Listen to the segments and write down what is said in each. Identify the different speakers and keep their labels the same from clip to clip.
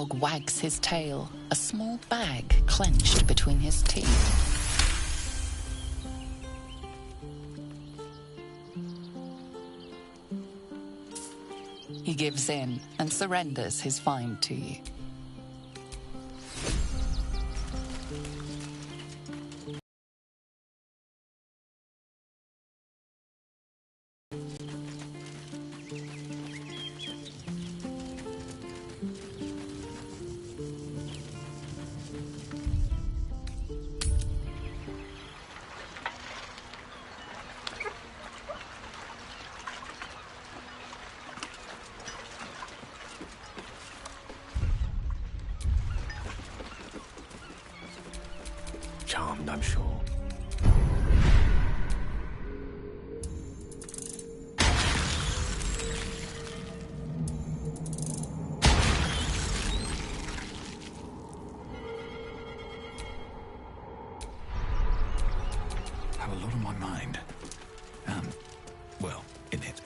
Speaker 1: dog wags his tail, a small bag clenched between his teeth. He gives in and surrenders his find to you.
Speaker 2: Charmed, I'm sure.
Speaker 3: Have a lot on my mind. Well, in it.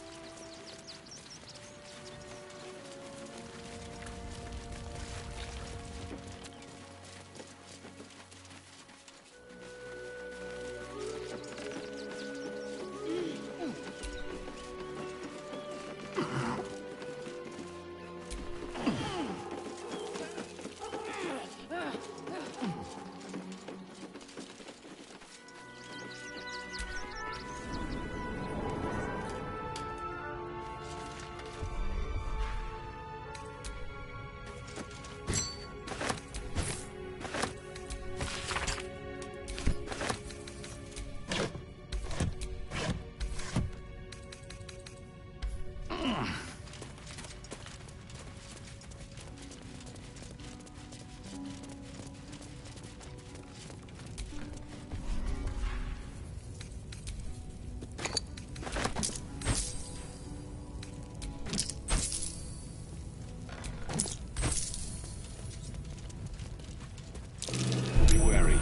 Speaker 3: Be wary.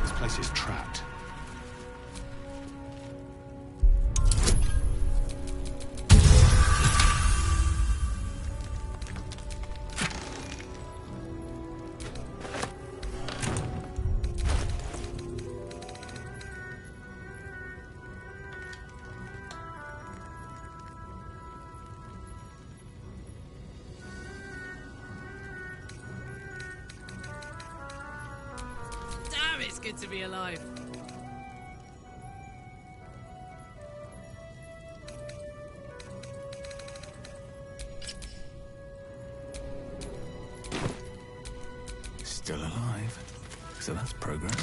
Speaker 3: This place is trapped.
Speaker 4: Damn, it's good to be alive.
Speaker 3: Still alive. So that's progress.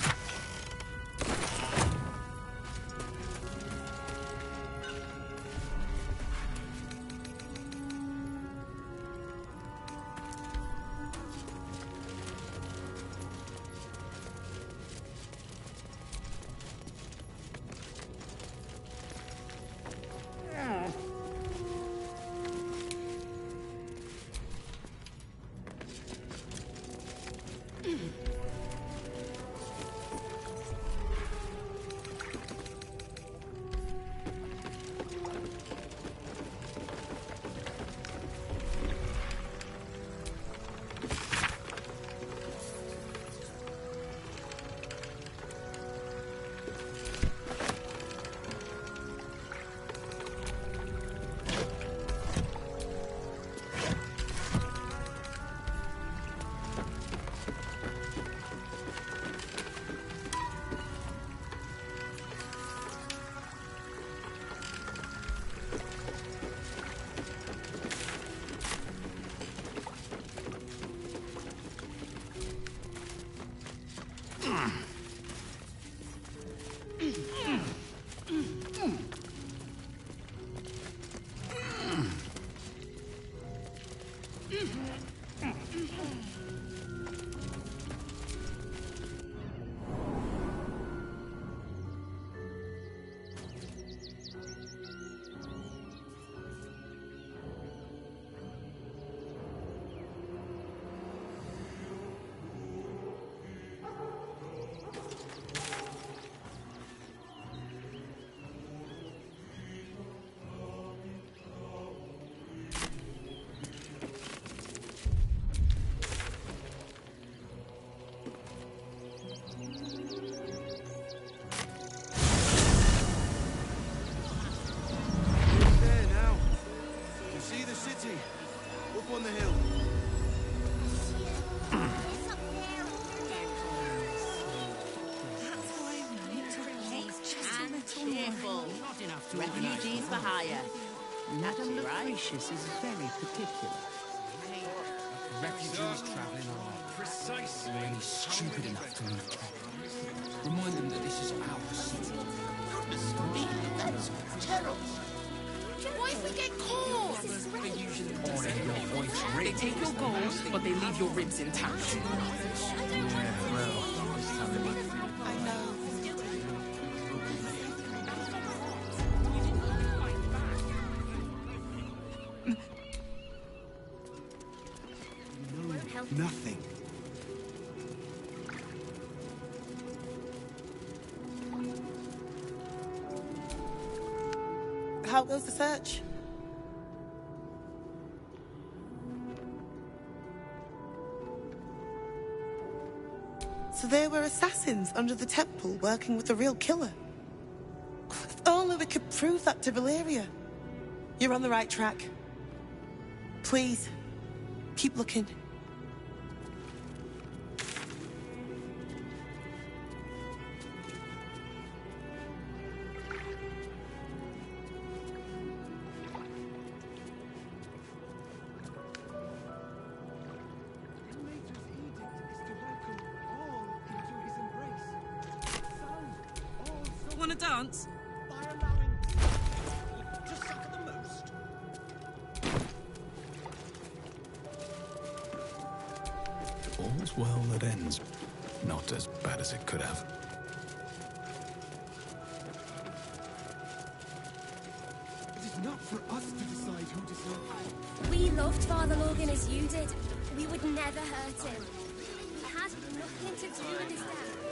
Speaker 2: Refugees for hire. That's
Speaker 5: Madame
Speaker 2: right.
Speaker 5: Lucretius is very particular.
Speaker 6: Refugees travelling alone. Precisely. Really stupid enough to move camp. Remind them that this is our city.
Speaker 2: Goodness me, that's terrible.
Speaker 4: What if we get caught?
Speaker 7: They take your gold, but they leave your ribs intact.
Speaker 2: I know.
Speaker 6: Nothing.
Speaker 2: How goes the search? So there were assassins under the temple working with the real killer. If only we could prove that to Valeria. You're on the right track. Please, keep looking.
Speaker 4: Want to dance?
Speaker 3: All's well that ends. Not as bad as it could have.
Speaker 6: It is not for us to decide who deserves.
Speaker 8: We loved Father Logan as you did. We would never hurt him. He had nothing to do with his death.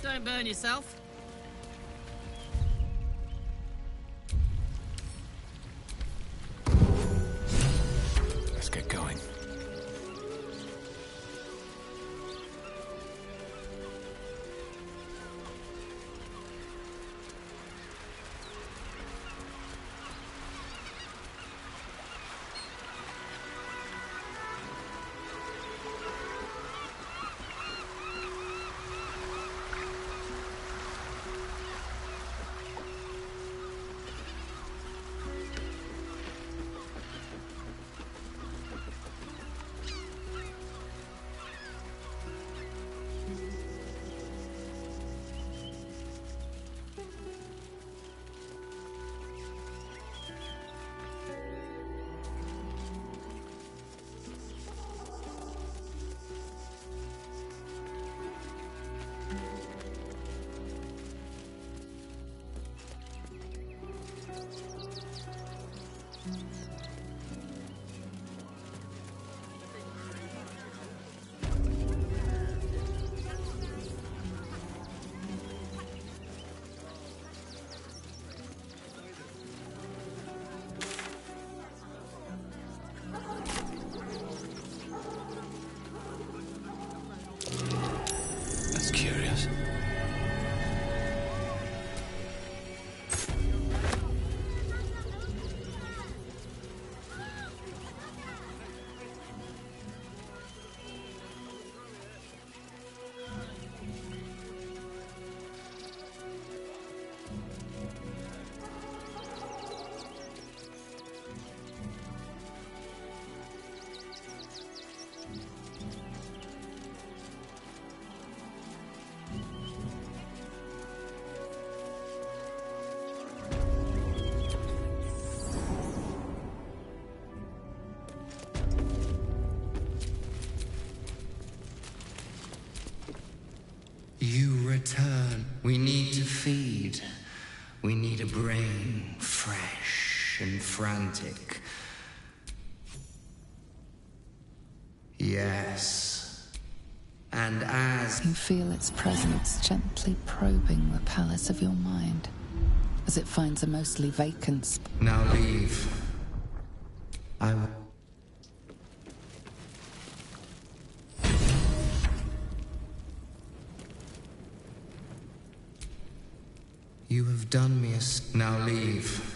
Speaker 4: Don't burn yourself.
Speaker 3: Let's get going.
Speaker 9: and frantic. Yes. And as
Speaker 1: You feel its presence gently probing the palace of your mind, as it finds a mostly vacant spot.
Speaker 9: Now leave. I will. You have done me a... Now leave.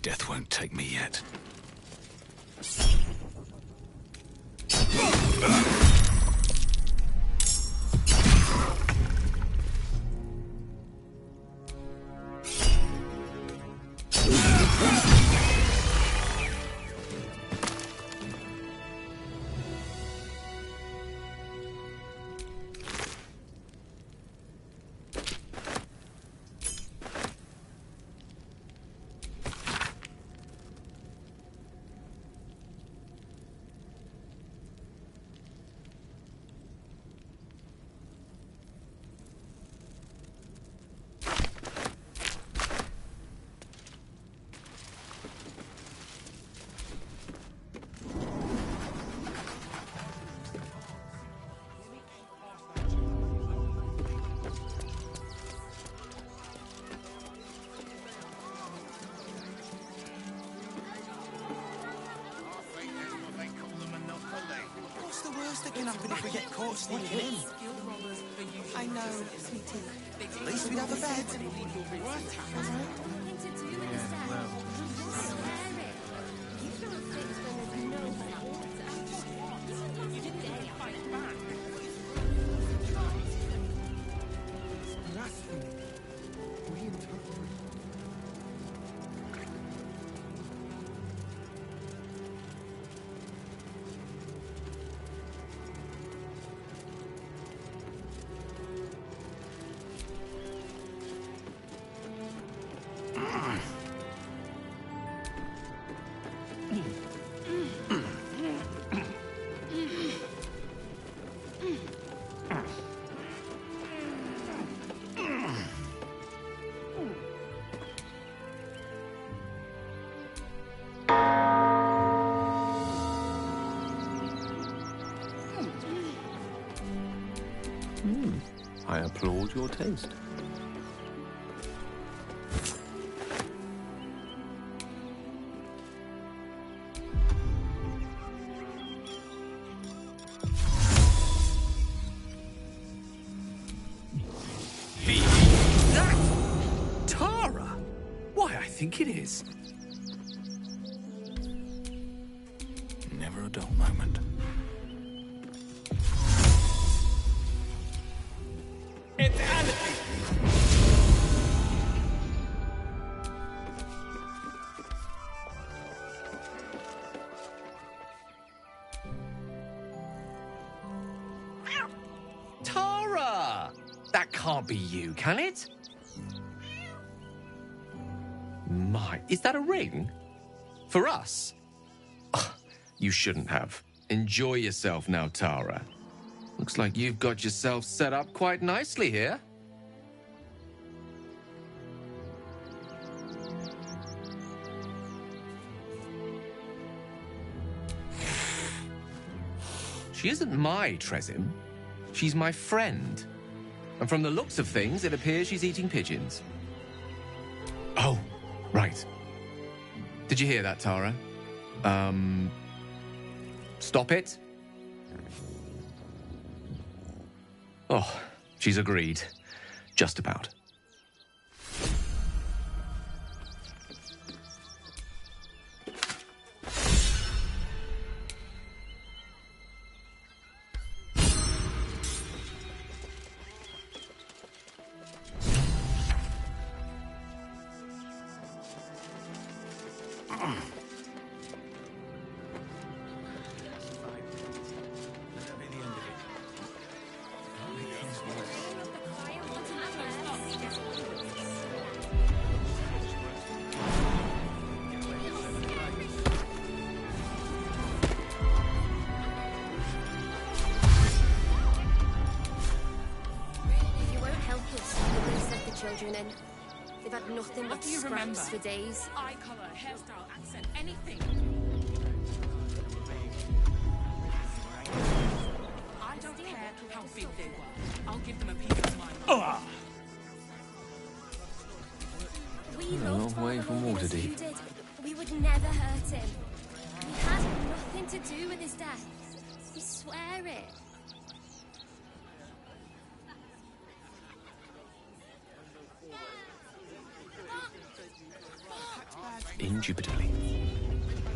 Speaker 3: Death won't take me yet.
Speaker 2: What's the worst that can happen if we get caught sneaking in? I know, sweetie. At least we'd have a bed.
Speaker 10: I applaud your taste.
Speaker 6: think it is.
Speaker 3: Never a dull moment.
Speaker 6: It's Alice! Tara! That can't be you, can it? My, is that a ring? For us? Ugh, you shouldn't have. Enjoy yourself now, Tara. Looks like you've got yourself set up quite nicely here. She isn't my Tresim. She's my friend. And from the looks of things, it appears she's eating pigeons. Oh, right. Did you hear that, Tara? Stop it? Oh, she's agreed. Just about.
Speaker 8: They've had nothing but scraps for days.
Speaker 7: Eye color, hairstyle, accent, anything. I don't care how big they were. I'll give them a piece of mind.
Speaker 8: A long way from Waterdeep. We would never hurt him. We had nothing to do with his death. We swear it.
Speaker 6: Indubitably.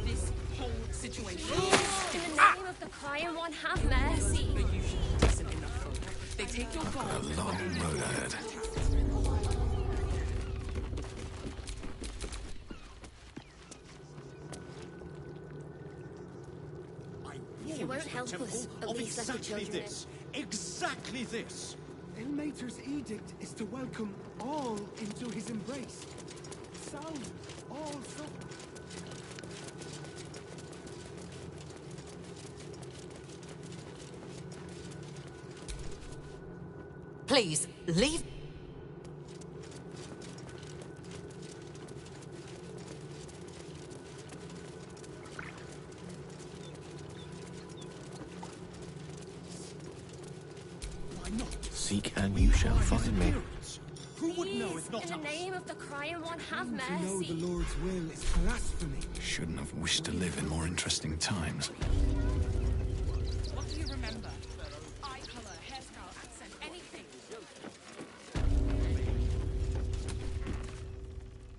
Speaker 7: This whole situation.
Speaker 8: In the name of the crying one, have mercy.
Speaker 7: They're usually decent enough folk. They take your gold.
Speaker 3: A long road ahead.
Speaker 8: If you won't help us, at least let the children in.
Speaker 11: Exactly this. Ilmater's edict is to welcome all into his embrace. Sound all so.
Speaker 12: Please, leave.
Speaker 11: Why not?
Speaker 10: Seek and you shall find me.
Speaker 11: Who would know if not
Speaker 8: in the name of the crying one, have
Speaker 11: To know
Speaker 8: mercy.
Speaker 11: the Lord's will is blasphemy.
Speaker 3: Shouldn't have wished to live in more interesting times.
Speaker 7: What do you remember? Eye color, hairstyle, accent, anything.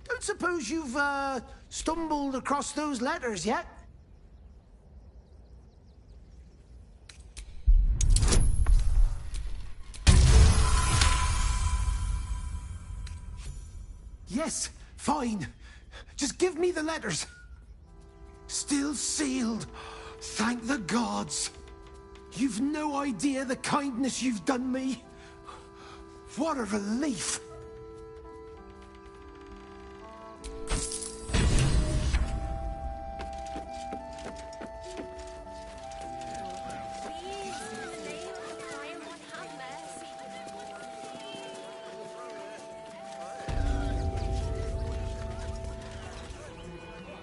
Speaker 13: Don't suppose you've, stumbled across those letters yet? Yes, fine. Just give me the letters. Still sealed. Thank the gods. You've no idea the kindness you've done me. What a relief.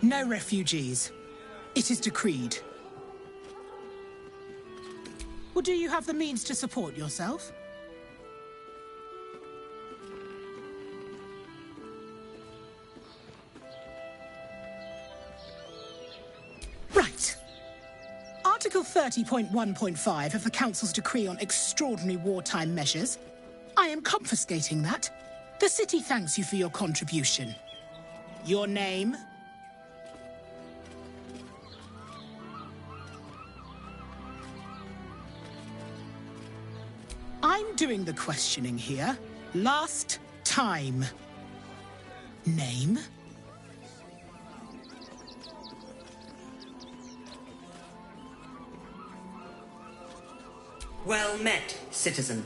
Speaker 14: No refugees. It is decreed. Well, do you have the means to support yourself? Right. Article 30.1.5 of the Council's decree on extraordinary wartime measures. I am confiscating that. The city thanks you for your contribution. Your name? I'm doing the questioning here. Last time. Name?
Speaker 12: Well met, citizen.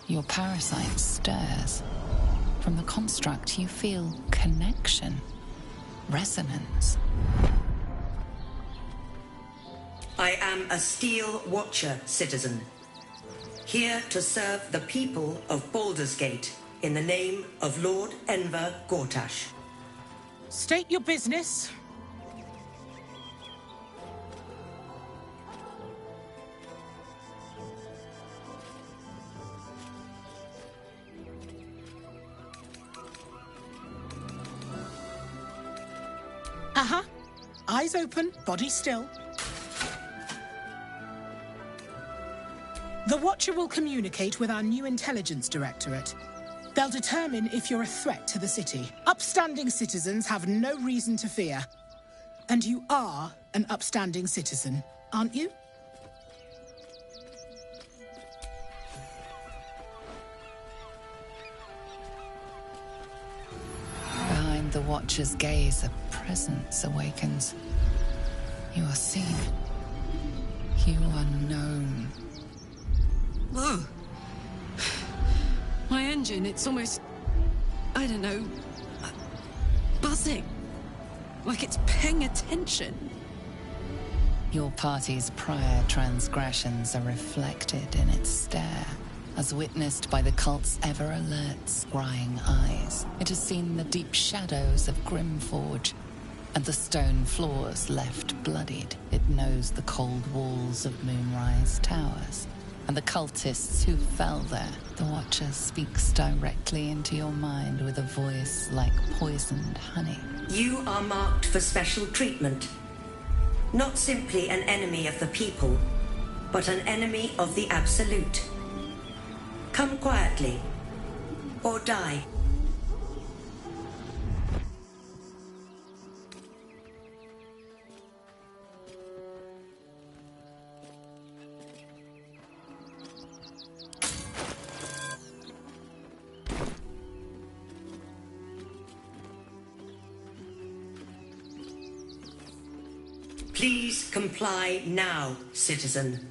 Speaker 1: Your parasite stirs. From the construct, you feel connection, resonance.
Speaker 12: I am a Steel Watcher, citizen. Here to serve the people of Baldur's Gate in the name of Lord Enver Gortash.
Speaker 14: State your business. Eyes open, body still. The Watcher will communicate with our new intelligence directorate. They'll determine if you're a threat to the city. Upstanding citizens have no reason to fear. And you are an upstanding citizen, aren't you?
Speaker 1: Behind the Watcher's gaze, a presence awakens. You are seen. You are known.
Speaker 15: Whoa. My engine, it's almost... I don't know... buzzing. Like it's paying attention.
Speaker 1: Your party's prior transgressions are reflected in its stare, as witnessed by the cult's ever-alert, scrying eyes. It has seen the deep shadows of Grimforge, and the stone floors left bloodied. It knows the cold walls of Moonrise Towers, and the cultists who fell there. The Watcher speaks directly into your mind with a voice like poisoned honey.
Speaker 12: You are marked for special treatment. Not simply an enemy of the people, but an enemy of the Absolute. Come quietly, or die. Please comply now, citizen.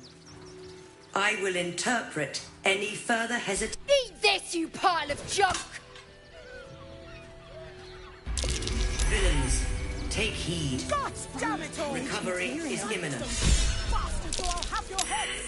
Speaker 12: I will interpret any further hesitation.
Speaker 8: Eat this, you pile of junk!
Speaker 12: Villains, take heed.
Speaker 14: God damn it all!
Speaker 12: Recovery is imminent.
Speaker 14: Bastards, or I'll have your heads!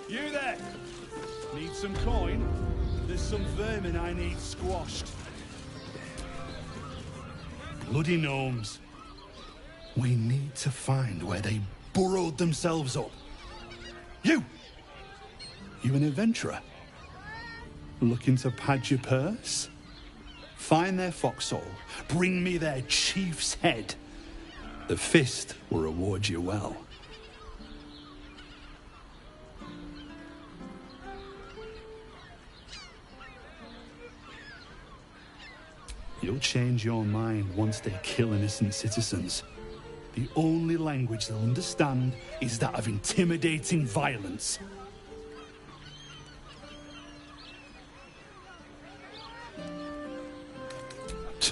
Speaker 16: You there? Need some coin? There's some vermin I need squashed. Bloody gnomes. We need to find where they burrowed themselves up. You an adventurer? Looking to pad your purse? Find their foxhole. Bring me their chief's head. The fist will reward you well. You'll change your mind once they kill innocent citizens. The only language they'll understand is that of intimidating violence.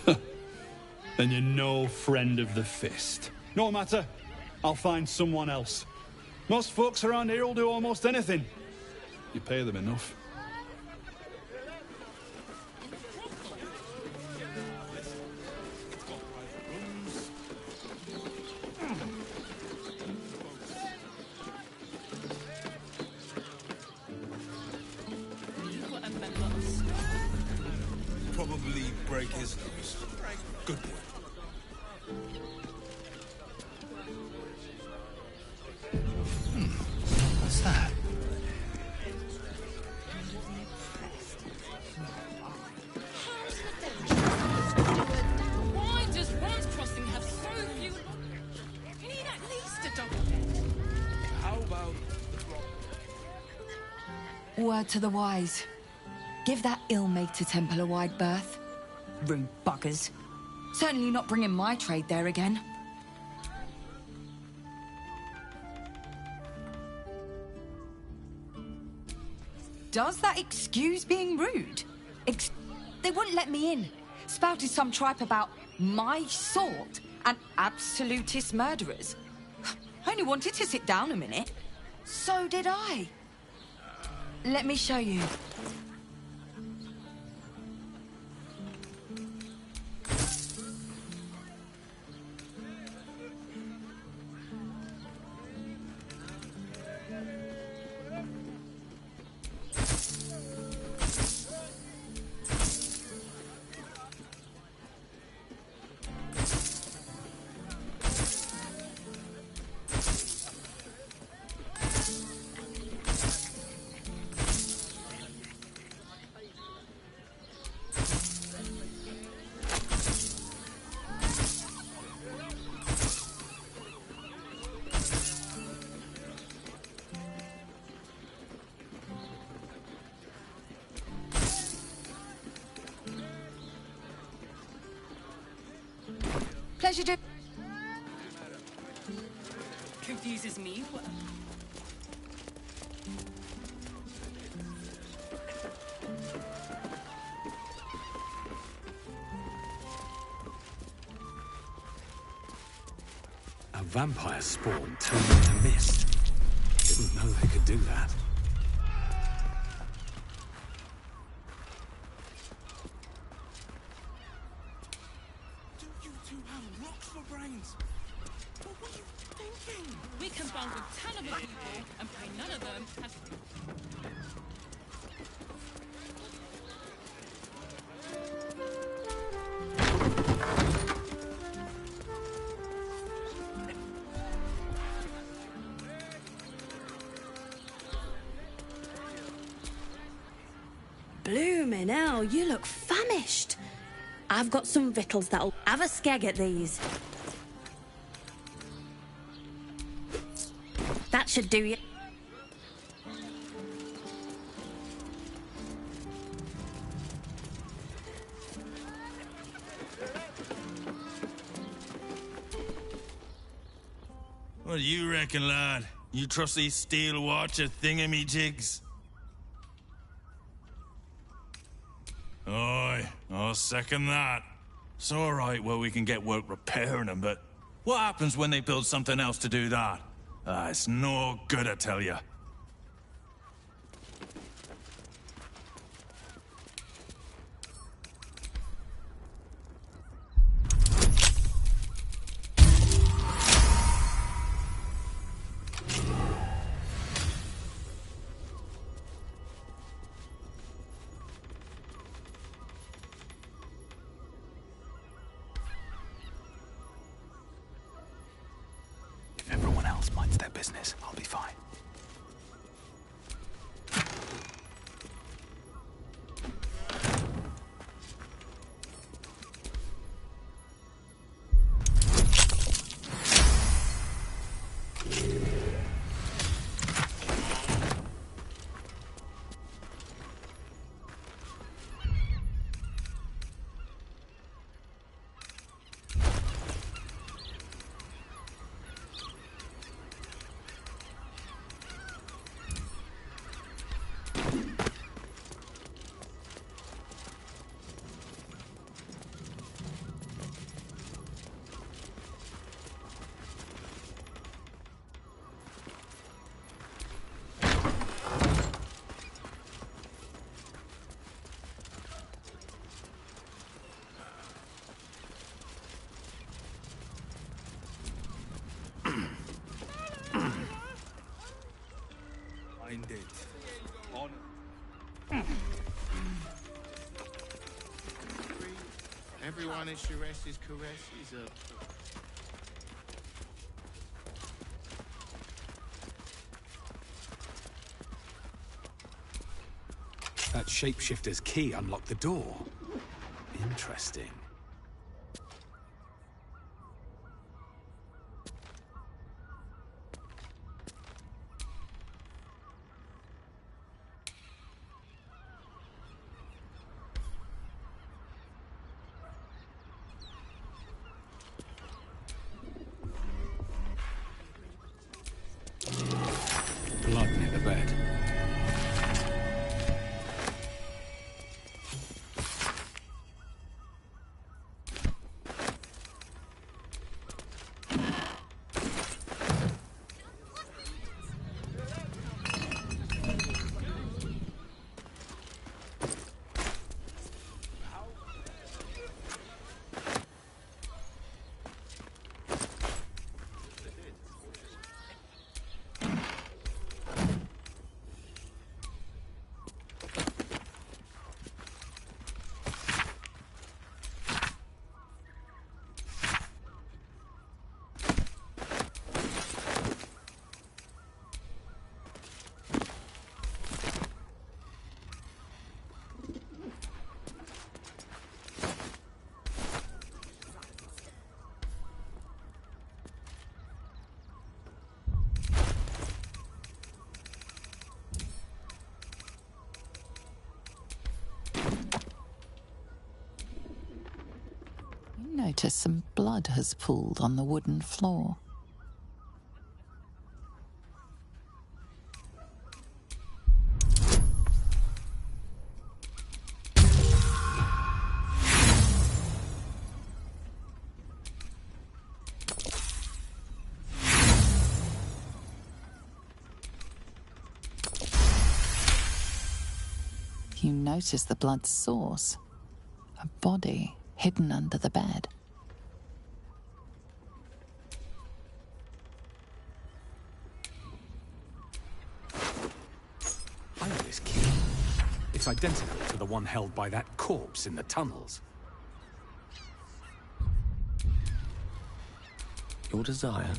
Speaker 16: Then you're no friend of the fist. No matter. I'll find someone else. Most folks around here will do almost anything. You pay them enough.
Speaker 17: Probably break his nose. Good boy.
Speaker 3: What's that?
Speaker 7: Why does Ron's Crossing have so few? We need at least a double.
Speaker 17: How about
Speaker 18: Word to the wise. Give that ill-mater temple a wide berth. Rude buggers. Certainly not bringing my trade there again. Does that excuse being rude? They wouldn't let me in. Spouted some tripe about my sort and absolutist murderers. I only wanted to sit down a minute. So did I. Let me show you. Pleasure to...
Speaker 7: Confuses me.
Speaker 3: A vampire spawn turned into mist. Didn't know they could do that.
Speaker 7: We can bond with 10 other people and pray none of them has...
Speaker 19: Bloomin' hell, you look famished. I've got some victuals that'll have a skeg at these. That should do you.
Speaker 17: What do you reckon, lad? You trust these steel watcher thingamajigs? Aye, I'll second that. It's all right where we can get work repairing them, but what happens when they build something else to do that? It's no good, I tell you.
Speaker 3: If everyone else minds their business, I'll be fine.
Speaker 20: Everyone is Sures's caresses up.
Speaker 3: That shapeshifter's key unlocked the door. Interesting. Blood near the bed.
Speaker 1: Notice some blood has pooled on the wooden floor. You notice the blood's source. A body hidden under the bed.
Speaker 3: I know this key. It's identical to the one held by that corpse in the tunnels.
Speaker 10: Your desire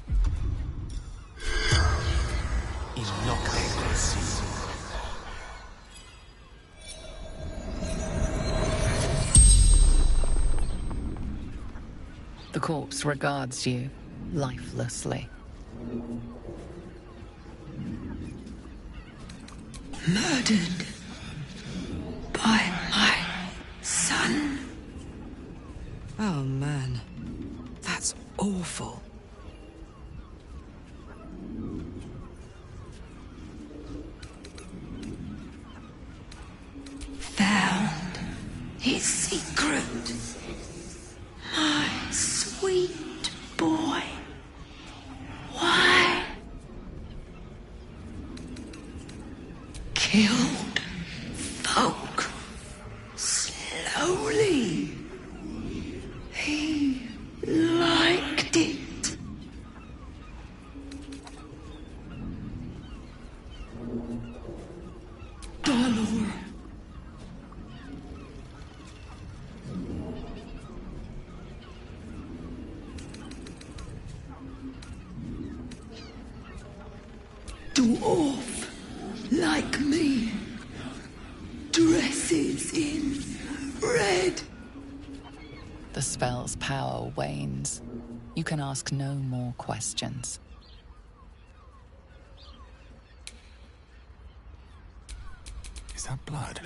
Speaker 10: is not able to see.
Speaker 1: The corpse regards you lifelessly.
Speaker 21: Murdered by my son.
Speaker 15: Oh, man. That's awful.
Speaker 21: Found his secret. My sweet boy. Why? Killed folk slowly. He liked it. Baldur. Dwarf like me, dresses in red.
Speaker 1: The spell's power wanes. You can ask no more questions.
Speaker 3: Is that blood?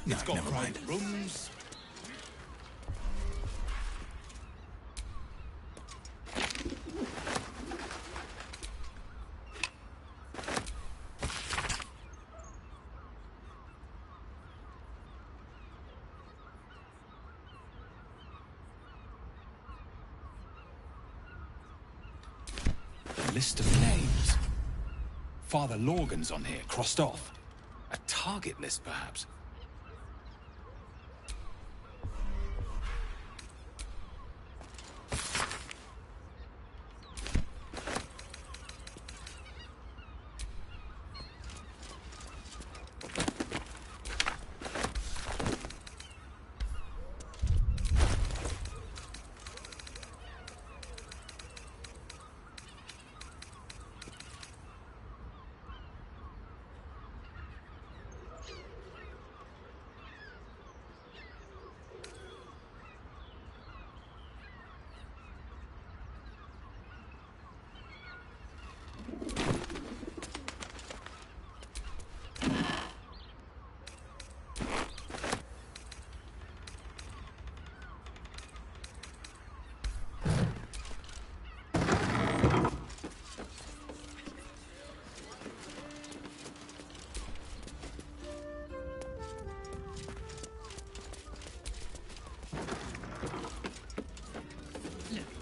Speaker 3: No, never mind.
Speaker 17: Rooms.
Speaker 3: List of names. Father Lorgan's on here, crossed off. A target list, perhaps.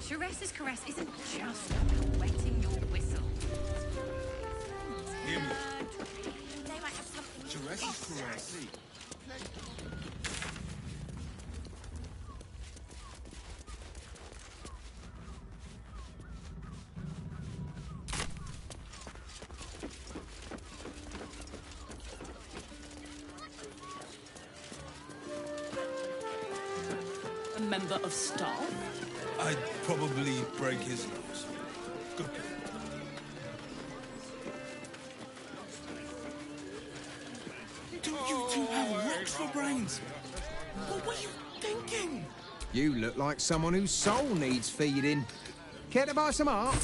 Speaker 7: Teresa's caress isn't just about wetting your whistle.
Speaker 11: Hear me.
Speaker 7: They might have something.
Speaker 11: Teresa's caress.
Speaker 14: A member of staff?
Speaker 11: I'd probably break his nose. Good plan. Do you two have rocks for brains? What were you thinking?
Speaker 5: You look like someone whose soul needs feeding. Care to buy some art?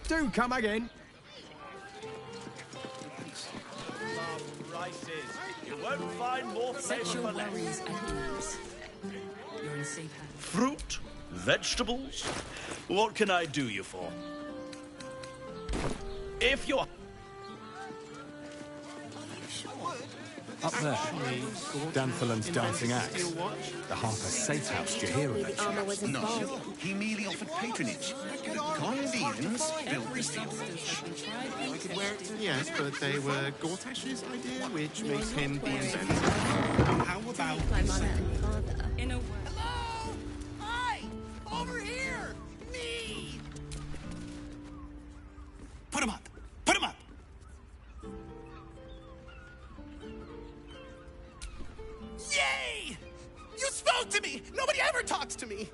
Speaker 5: Do come again.
Speaker 22: You won't find more
Speaker 14: Set
Speaker 22: flavor
Speaker 14: your
Speaker 22: for less.
Speaker 14: worries at ease. You're in safe hands.
Speaker 22: Fruit, vegetables. What can I do you for? If you're...
Speaker 3: Up there, Danthorland's dancing axe. The Harper Safe House Jahira.
Speaker 23: No, he merely offered patronage. Kind demons built this thing.
Speaker 20: I could wear it, yes, but they were Gortash's idea, which makes him the inventor. How about
Speaker 19: My mother and father.
Speaker 7: In a
Speaker 22: Hello! Hi! Over here! Me!
Speaker 11: Put him up! Put him up! Yay! You spoke to me! Nobody ever talks to me!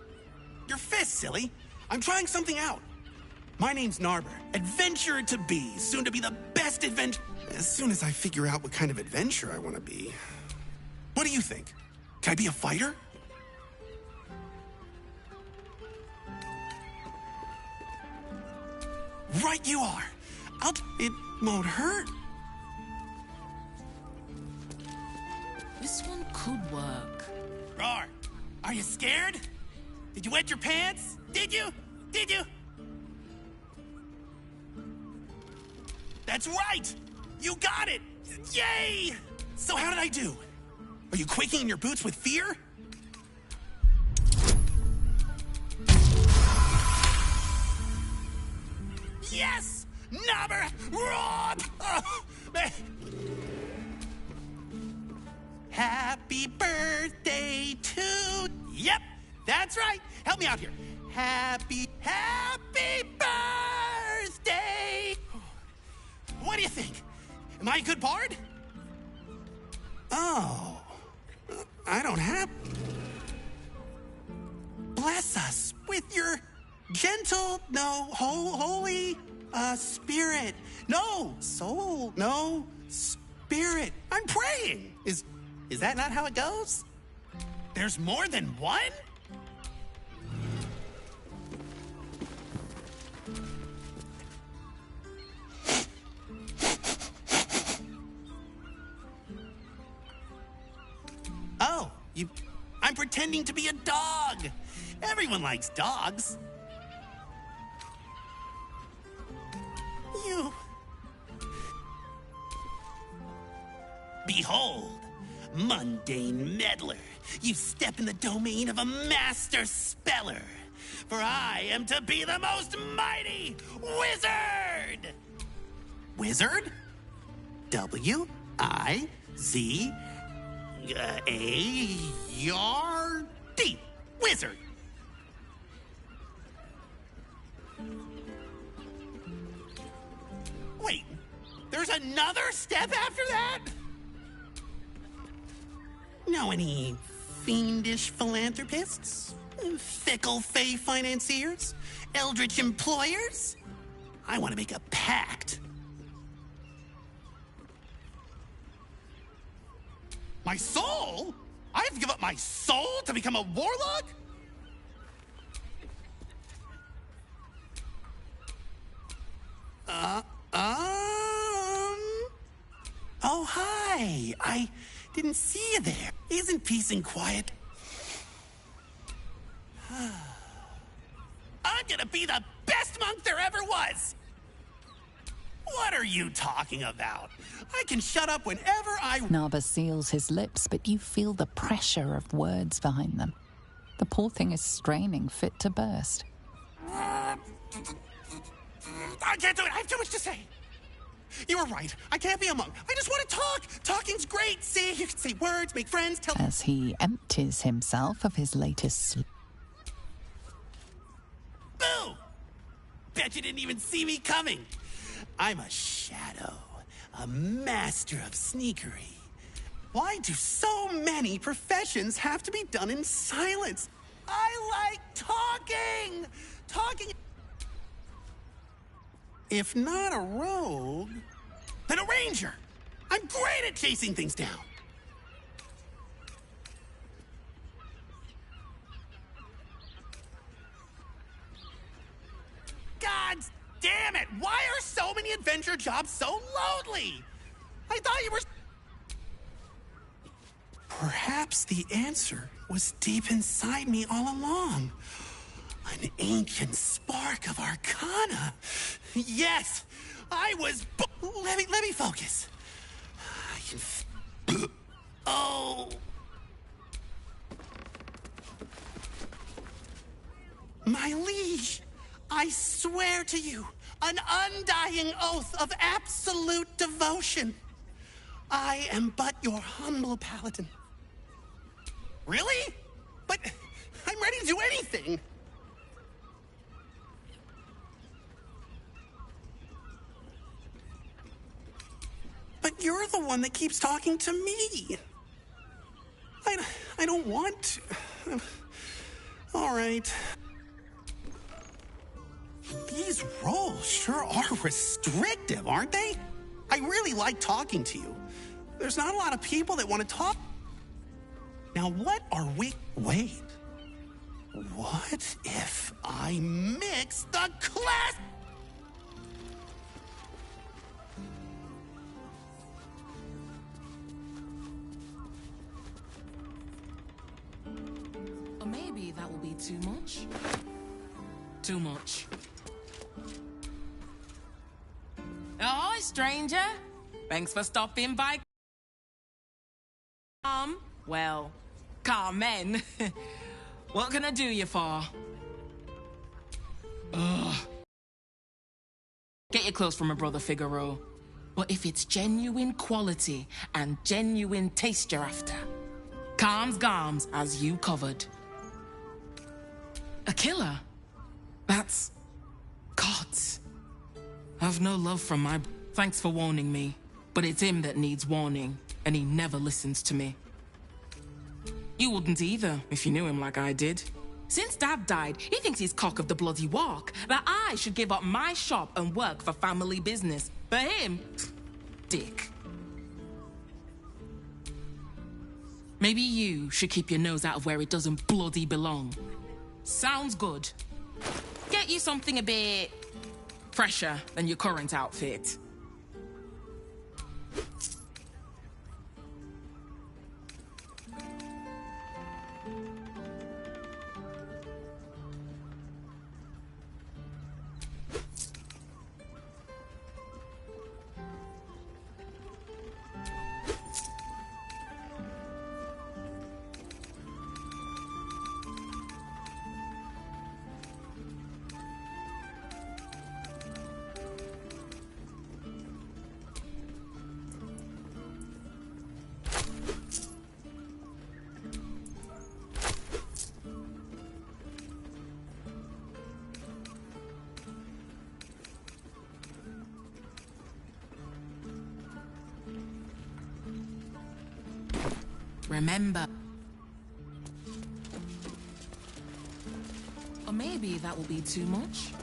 Speaker 11: Your fist, silly. I'm trying something out. My name's Narber, adventurer to be, soon to be the best adventure. As soon as I figure out what kind of adventurer I want to be. What do you think? Can I be a fighter? Right you are. It won't hurt.
Speaker 14: This one could work.
Speaker 11: Roar, are you scared? Did you wet your pants? Did you? Did you? That's right! You got it! Yay! So how did I do? Are you quaking in your boots with fear? Yes! Nobber! Rob! Happy birthday to... Yep, that's right. Help me out here. Happy birthday! What do you think? Am I a good bard? Oh, I don't have... Bless us with your gentle, no, holy, spirit. No, soul, no, spirit. I'm praying. Is that not how it goes? There's more than one? Oh, I'm pretending to be a dog. Everyone likes dogs. You... Behold, mundane meddler, you step in the domain of a master speller. For I am to be the most mighty wizard! Wizard? W-I-Z-A-R-D. Wizard. Wait, there's another step after that? Know any fiendish philanthropists? Fickle fey financiers? Eldritch employers? I want to make a pact. My soul? I have to give up my soul to become a warlock? Oh, hi. I didn't see you there. Isn't peace and quiet? I'm gonna be the best monk there ever was! What are you talking about? I can shut up whenever I...
Speaker 1: Narber seals his lips, but you feel the pressure of words behind them. The poor thing is straining, fit to burst.
Speaker 11: I can't do it. I have too much to say. You were right. I can't be a monk. I just want to talk. Talking's great. See, you can say words, make friends, tell...
Speaker 1: As he empties himself of his latest sleep.
Speaker 11: Boo! Bet you didn't even see me coming. I'm a shadow, a master of sneakery. Why do so many professions have to be done in silence? I like talking! Talking... If not a rogue, then a ranger. I'm great at chasing things down. God damn it! Why are so many adventure jobs so lonely? I thought you were... Perhaps the answer was deep inside me all along. An ancient spark of arcana. Yes, I was... Let me focus. I can... Oh... My liege, I swear to you, an undying oath of absolute devotion. I am but your humble paladin. Really? But I'm ready to do anything. But you're the one that keeps talking to me. I don't want to. All right. These roles sure are restrictive, aren't they? I really like talking to you. There's not a lot of people that want to talk. Now, what are we... Wait. What if I mix the class...
Speaker 2: Or maybe that will be too much. Too much. Oh, stranger. Thanks for stopping by. Well, Carmen. What can I do you for? Ugh. Get your clothes from my brother Figaro. But if it's genuine quality and genuine taste you're after, calms garms as you covered. A killer? That's... gods. I've no love from my... Thanks for warning me, but it's him that needs warning, and he never listens to me. You wouldn't either, if you knew him like I did. Since Dad died, he thinks he's cock of the bloody walk, that I should give up my shop and work for family business. For him, dick. Maybe you should keep your nose out of where it doesn't bloody belong. Sounds good. Get you something a bit fresher than your current outfit. Remember. Or maybe that will be too much.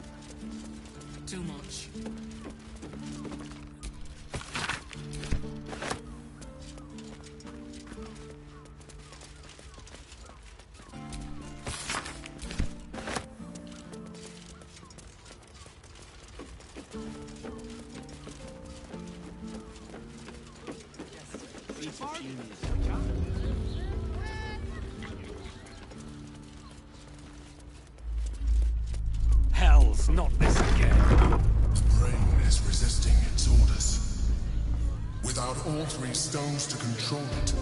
Speaker 2: Too much.
Speaker 3: Fools, not this again.
Speaker 4: The brain is resisting its orders. Without all three stones to control it,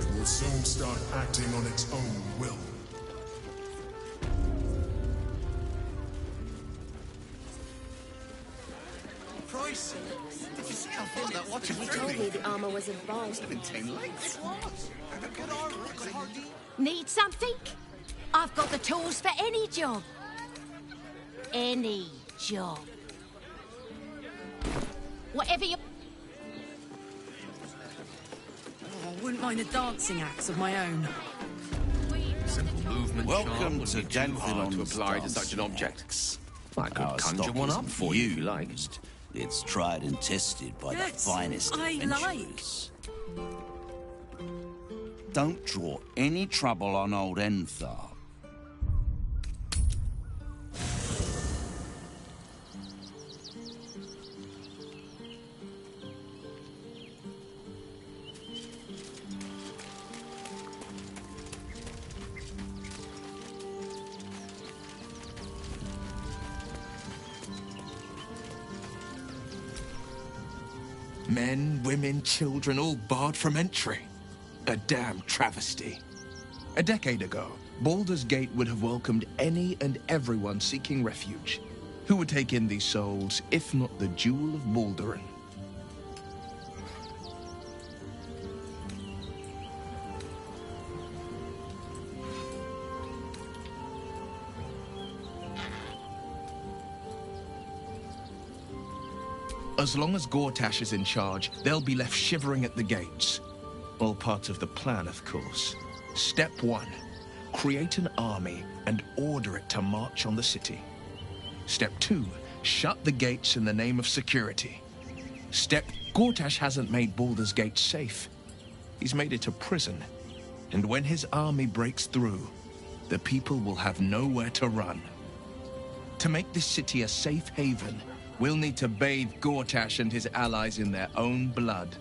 Speaker 4: it will soon start acting on its own will.
Speaker 11: Price! Did you see how far that watch is
Speaker 19: You told me the armor was involved.
Speaker 11: It's been 10 lengths.
Speaker 6: Need something? I've got the tools for any job. Any job. Whatever you...
Speaker 15: Oh, I wouldn't mind a dancing axe of my own.
Speaker 10: Simple movement charm
Speaker 9: Welcome
Speaker 10: would
Speaker 9: to
Speaker 10: be too hard to
Speaker 9: Ganthelon's
Speaker 10: apply to such an object.
Speaker 9: Dance.
Speaker 10: I could
Speaker 9: Our
Speaker 10: conjure
Speaker 9: stock
Speaker 10: one
Speaker 9: isn't
Speaker 10: up for you if you like.
Speaker 9: used. It's tried and tested by
Speaker 15: Yes,
Speaker 9: the finest
Speaker 15: I
Speaker 9: adventurers. Don't draw any trouble on old Enthar.
Speaker 24: Men, women, children, all barred from entry. A damn travesty. A decade ago, Baldur's Gate would have welcomed any and everyone seeking refuge. Who would take in these souls, if not the Jewel of Baldurin? As long as Gortash is in charge, they'll be left shivering at the gates. All part of the plan, of course. Step 1. Create an army and order it to march on the city. Step 2. Shut the gates in the name of security. Gortash hasn't made Baldur's Gate safe. He's made it a prison. And when his army breaks through, the people will have nowhere to run. To make this city a safe haven, we'll need to bathe Gortash and his allies in their own blood.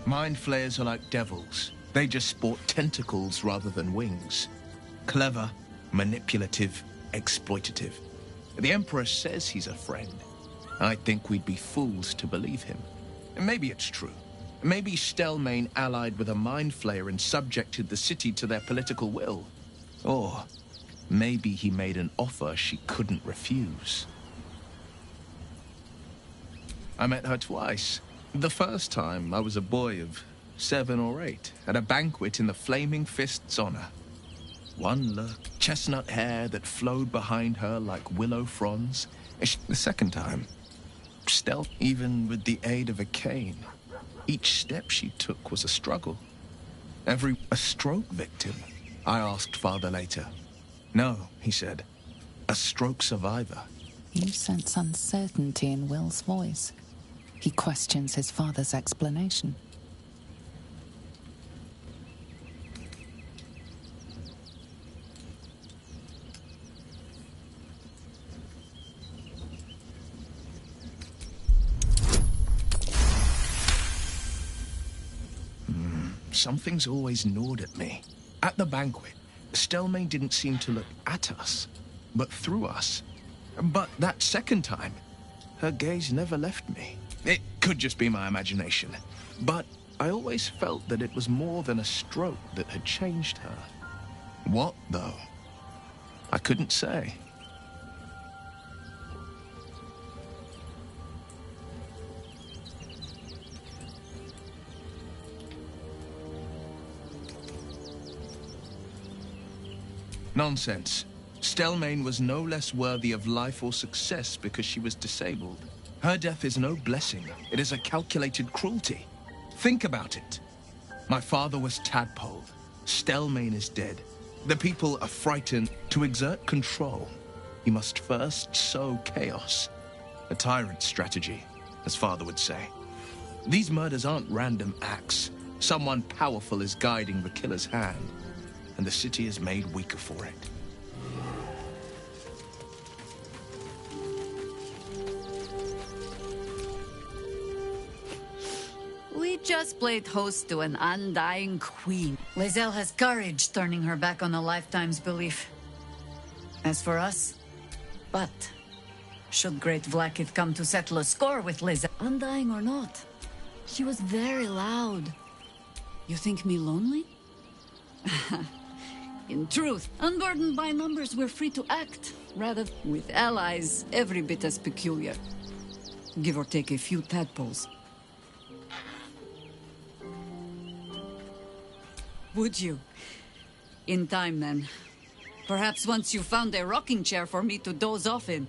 Speaker 24: Mind flayers are like devils. They just sport tentacles rather than wings. Clever, manipulative, exploitative. The Emperor says he's a friend. I think we'd be fools to believe him. And maybe it's true. Maybe Stelmane allied with a mind flayer and subjected the city to their political will. Or maybe he made an offer she couldn't refuse. I met her twice. The first time, I was a boy of 7 or 8, at a banquet in the Flaming Fist's honor. One look, chestnut hair that flowed behind her like willow fronds. The second time, stealth, even with the aid of a cane. Each step she took was a struggle. A stroke victim, I asked Father later. No, he said. A stroke survivor.
Speaker 1: You sense uncertainty in Will's voice. He questions his father's explanation.
Speaker 24: Something's always gnawed at me. At the banquet, Stelmane didn't seem to look at us, but through us. But that second time, her gaze never left me. It could just be my imagination, but I always felt that it was more than a stroke that had changed her. What, though? I couldn't say. Nonsense. Stelmane was no less worthy of life or success because she was disabled. Her death is no blessing. It is a calculated cruelty. Think about it. My father was tadpoled. Stelmane is dead. The people are frightened. To exert control, he must first sow chaos. A tyrant's strategy, as father would say. These murders aren't random acts. Someone powerful is guiding the killer's hand, and the city is made weaker for it.
Speaker 25: We just played host to an undying queen. Lizelle has courage, turning her back on a lifetime's belief. As for us, but should Great Vlaakith come to settle a score with Lysander, undying or not, she was very loud.
Speaker 15: You think me lonely?
Speaker 25: In truth, unburdened by numbers, we're free to act, rather with allies every bit as peculiar. Give or take a few tadpoles. Would you? In time, then. Perhaps once you found a rocking chair for me to doze off in.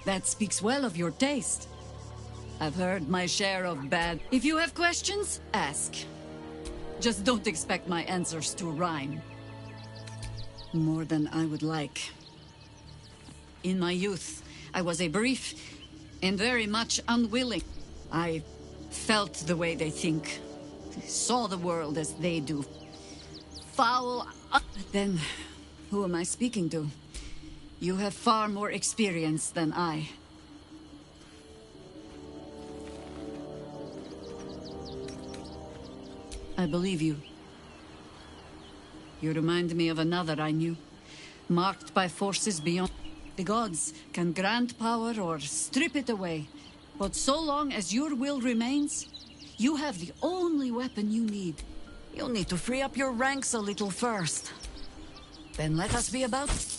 Speaker 25: That speaks well of your taste. I've heard my share of bad. If you have questions, ask. Just don't expect my answers to rhyme. More than I would like. In my youth, I was a brief and very much unwilling. I felt the way they think. Saw the world as they do. Foul. But then, who am I speaking to? You have far more experience than I. I believe you. You remind me of another I knew, marked by forces beyond. The gods can grant power or strip it away, but so long as your will remains, you have the only weapon you need. You'll need to free up your ranks a little first. Then let us be about it.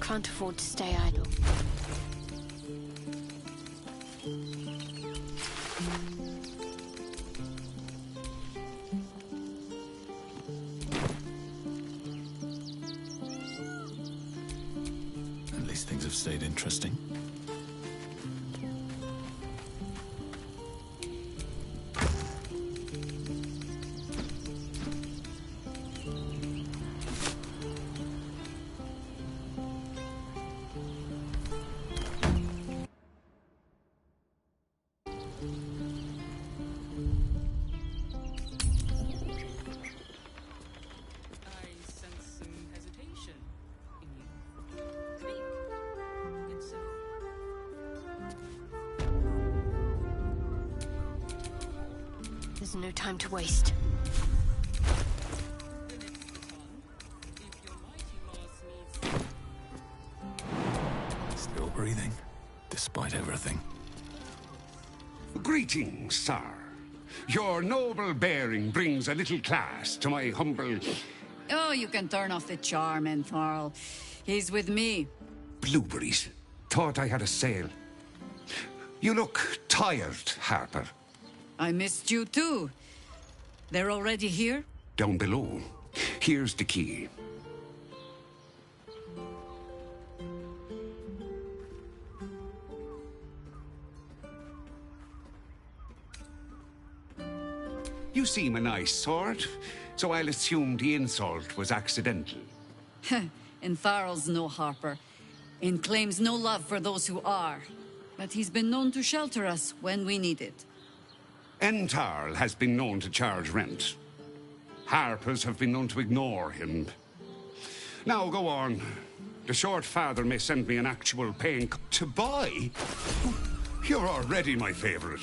Speaker 8: Can't afford to stay idle.
Speaker 3: At least things have stayed interesting.
Speaker 8: There's no time to waste.
Speaker 3: Still breathing, despite everything.
Speaker 12: Greetings, sir. Your noble bearing brings a little class to my humble...
Speaker 25: Oh, you can turn off the charm, Entharl. He's with me.
Speaker 12: Blueberries. Thought I had a sale. You look tired, Harper.
Speaker 25: I missed you too. They're already here?
Speaker 12: Down below. Here's the key. You seem a nice sort, so I'll assume the insult was accidental.
Speaker 25: Entharl's no Harper, and claims no love for those who are. But he's been known to shelter us when we need it.
Speaker 12: Entharl has been known to charge rent. Harpers have been known to ignore him. Now go on. The short father may send me an actual paying to buy. You're already my favorite.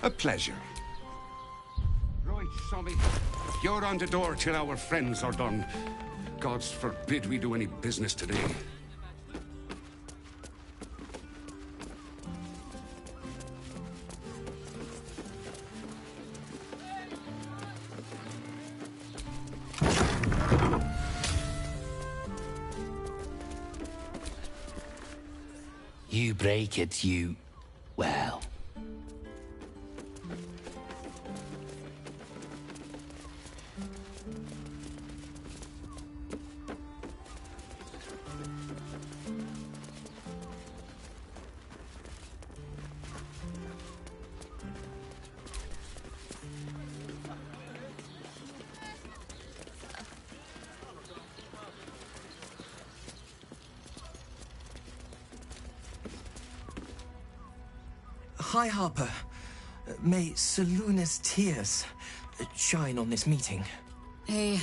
Speaker 12: A pleasure. Right, Sommy. You're on the door till our friends are done. Gods forbid we do any business today.
Speaker 13: You break it, you... well...
Speaker 16: High Harper, may Seluna's tears shine on this meeting.
Speaker 25: A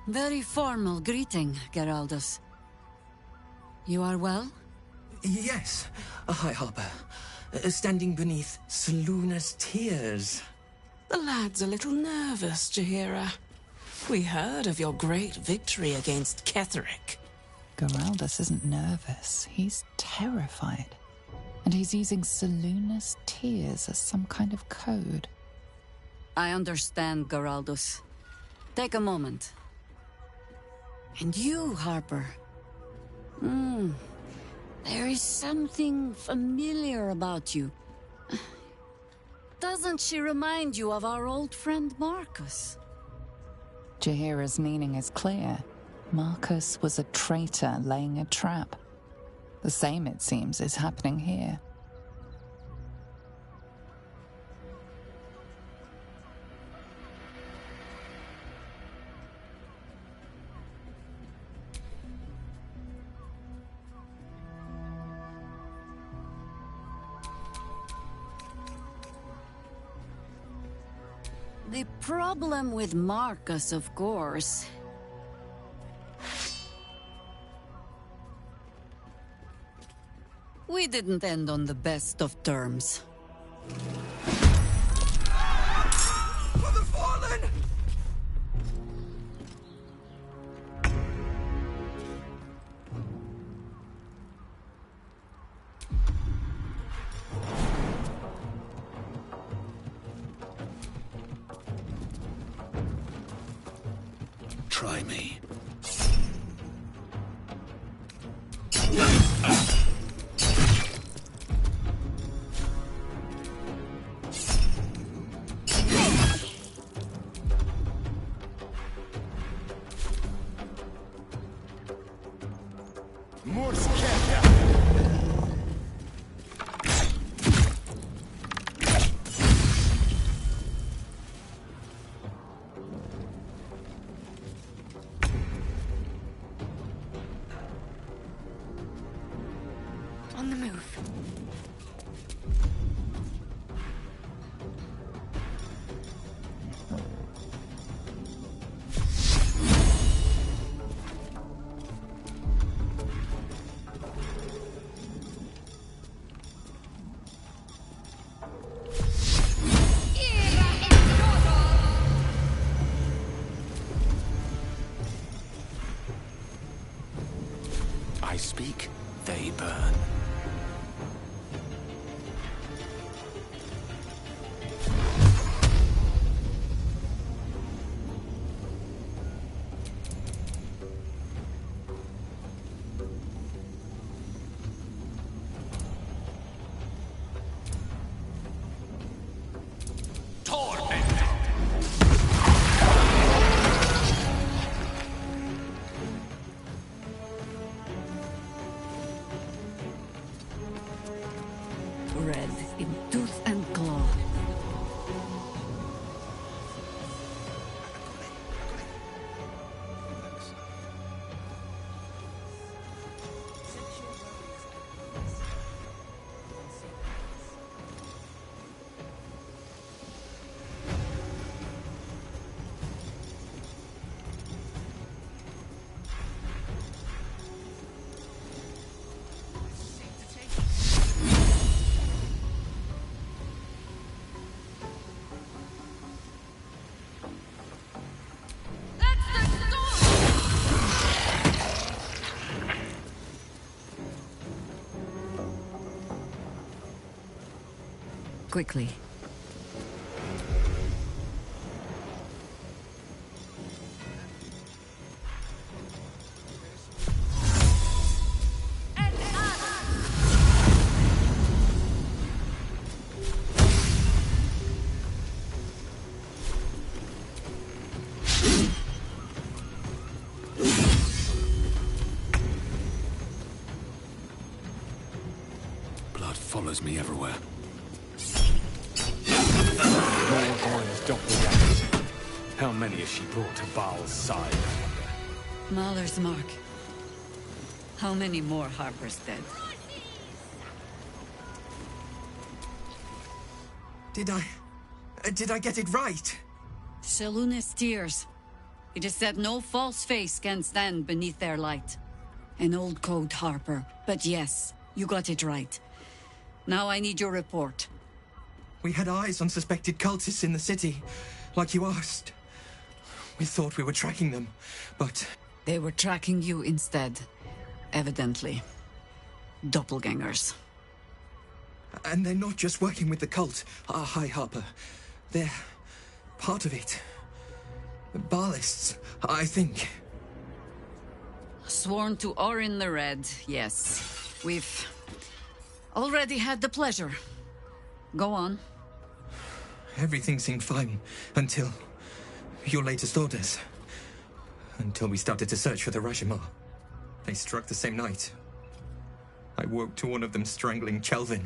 Speaker 25: very formal greeting, Geraldus. You are well?
Speaker 16: Yes, High Harper. Standing beneath Seluna's tears.
Speaker 2: The lad's a little nervous, Jaheira. We heard of your great victory against Ketheric.
Speaker 1: Geraldus isn't nervous. He's terrified. And he's using Seluna's tears as some kind of code.
Speaker 25: I understand, Geraldus. Take a moment. And you, Harper. There is something familiar about you. Doesn't she remind you of our old friend Marcus?
Speaker 1: Jaheira's meaning is clear. Marcus was a traitor laying a trap. The same, it seems, is happening here.
Speaker 25: The problem with Marcus, of course... we didn't end on the best of terms.
Speaker 16: For the fallen!
Speaker 22: Try me.
Speaker 3: I speak, they burn.
Speaker 25: Red in tooth and claw. Quickly.
Speaker 3: Blood follows me everywhere. How many has she brought to Baal's side?
Speaker 25: Mahler's mark. How many more Harper's dead?
Speaker 16: Did I get it right?
Speaker 25: Shaluna's tears. It is said no false face can stand beneath their light. An old code, Harper. But yes, you got it right. Now I need your report.
Speaker 16: We had eyes on suspected cultists in the city, like you asked. We thought we were tracking them, but...
Speaker 25: They were tracking you instead, evidently. Doppelgangers.
Speaker 16: And they're not just working with the cult, High Harper. They're part of it. Baalists, I think.
Speaker 25: Sworn to Orin the Red, yes. We've already had the pleasure. Go on.
Speaker 16: Everything seemed fine until your latest orders. Until we started to search for the Rashomar. They struck the same night. I woke to one of them strangling Chelvin,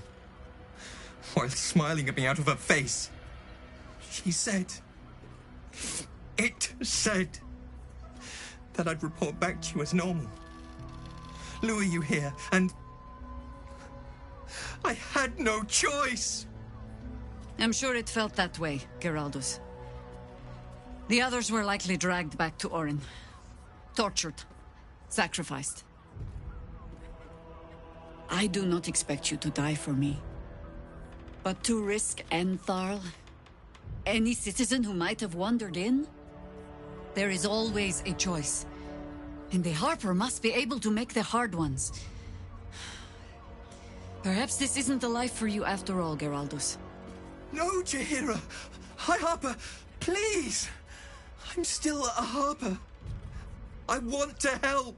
Speaker 16: while smiling at me out of her face. She said... It said that I'd report back to you as normal. Lure you here, and... I had no choice!
Speaker 25: I'm sure it felt that way, Geraldus. The others were likely dragged back to Orin. Tortured. Sacrificed. I do not expect you to die for me. But to risk Entharl, any citizen who might have wandered in, there is always a choice. And the Harper must be able to make the hard ones. Perhaps this isn't the life for you after all, Geraldus.
Speaker 16: No, Jaheira! High Harper, please! I'm still a Harper. I want to help!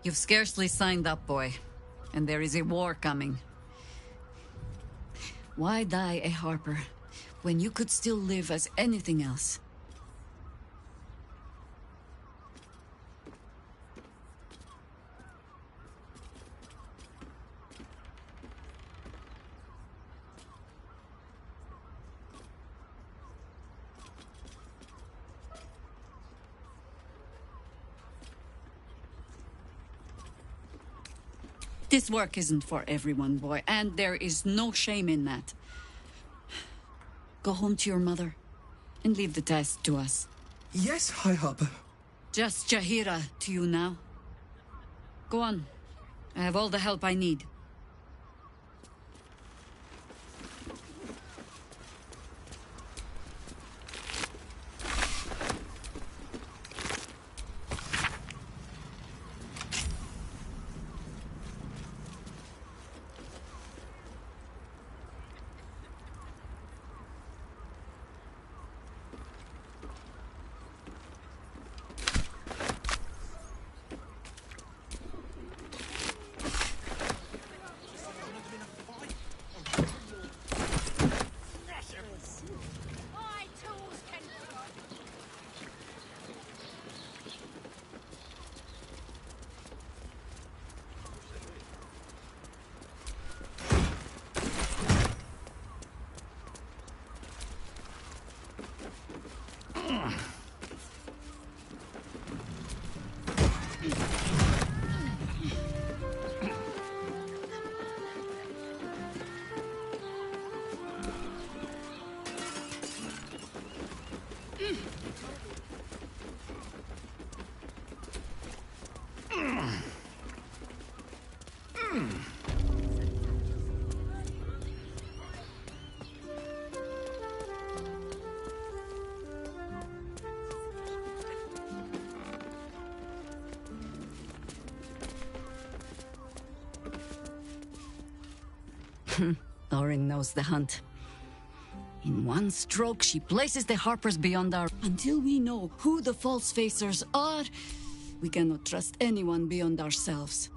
Speaker 25: You've scarcely signed up, boy. And there is a war coming. Why die a Harper when you could still live as anything else? This work isn't for everyone, boy, and there is no shame in that. Go home to your mother, and leave the test to us.
Speaker 16: Yes, High Harper.
Speaker 25: Just Jaheira to you now. Go on. I have all the help I need. Orin knows the hunt. In one stroke, she places the Harpers beyond our... Until we know who the false facers are, we cannot trust anyone beyond ourselves.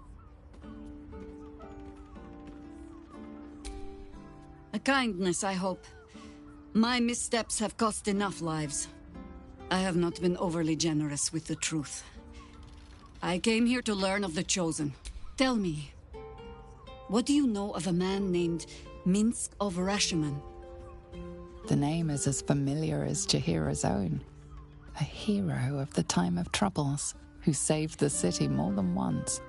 Speaker 25: A kindness, I hope. My missteps have cost enough lives. I have not been overly generous with the truth. I came here to learn of the Chosen. Tell me, what do you know of a man named Minsk of Rashomon?
Speaker 1: The name is as familiar as Jahira's own. A hero of the time of troubles, who saved the city more than once.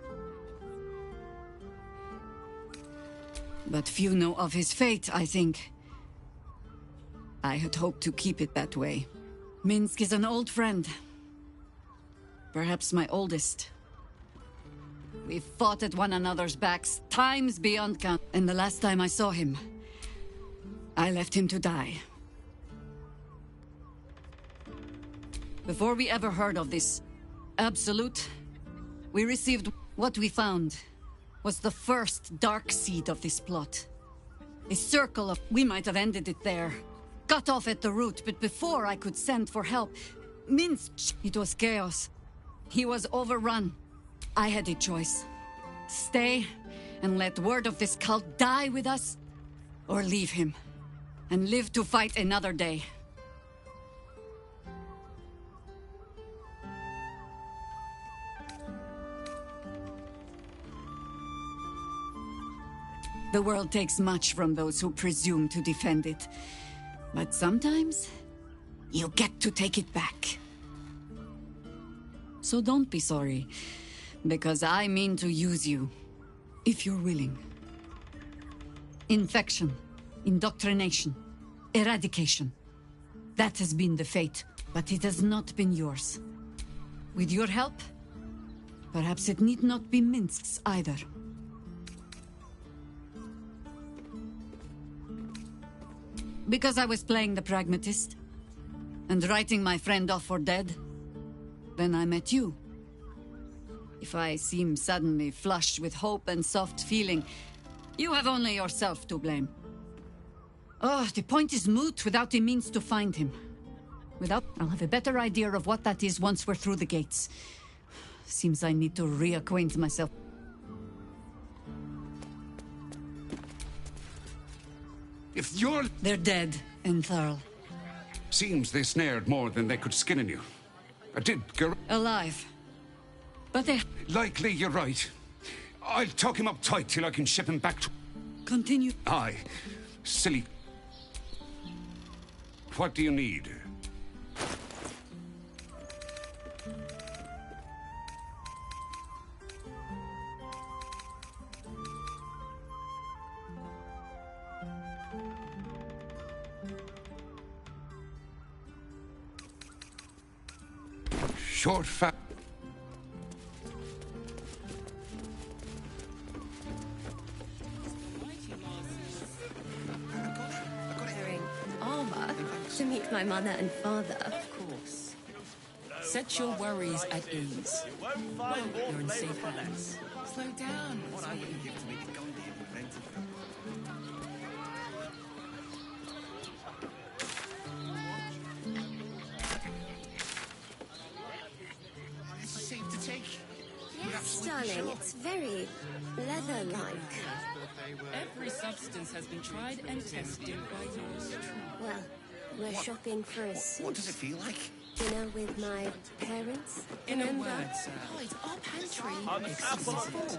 Speaker 25: But few know of his fate, I think. I had hoped to keep it that way. Minsk is an old friend. Perhaps my oldest. We've fought at one another's backs, times beyond count. And the last time I saw him, I left him to die. Before we ever heard of this Absolute, we received what we found was the first dark seed of this plot. A circle of... We might have ended it there. Cut off at the root, but before I could send for help, Minsk... It was chaos. He was overrun. I had a choice. Stay and let word of this cult die with us, or leave him and live to fight another day. The world takes much from those who presume to defend it. But sometimes, you get to take it back. So don't be sorry, because I mean to use you, if you're willing. Infection, indoctrination, eradication. That has been the fate, but it has not been yours. With your help, perhaps it need not be Minsk's either. Because I was playing the pragmatist, and writing my friend off for dead, then I met you. If I seem suddenly flushed with hope and soft feeling, you have only yourself to blame. Oh, the point is moot without a means to find him. I'll have a better idea of what that is once we're through the gates. Seems I need to reacquaint myself.
Speaker 12: If you're...
Speaker 25: They're dead, Entharl.
Speaker 12: Seems they snared more than they could skin in you. I did go...
Speaker 25: Alive. But they...
Speaker 12: Likely you're right. I'll tuck him up tight till I can ship him back to...
Speaker 25: Continue.
Speaker 12: Aye. Silly. What do you need? Short fat.
Speaker 8: Armor to meet my mother and father.
Speaker 2: Of course. Set your worries at ease. You're in safe hands. Slow down. What I wouldn't give to make it
Speaker 20: Safe to take.
Speaker 8: Yes, darling, it's very leather-like.
Speaker 2: Every substance has been tried and tested by yours truly.
Speaker 8: Well, we're shopping for a suit.
Speaker 20: What does it feel like?
Speaker 8: Dinner with my parents.
Speaker 2: In a
Speaker 8: remember?
Speaker 2: word, sir.
Speaker 6: Guys, our pantry
Speaker 2: Excuse
Speaker 6: is
Speaker 2: me.
Speaker 6: full.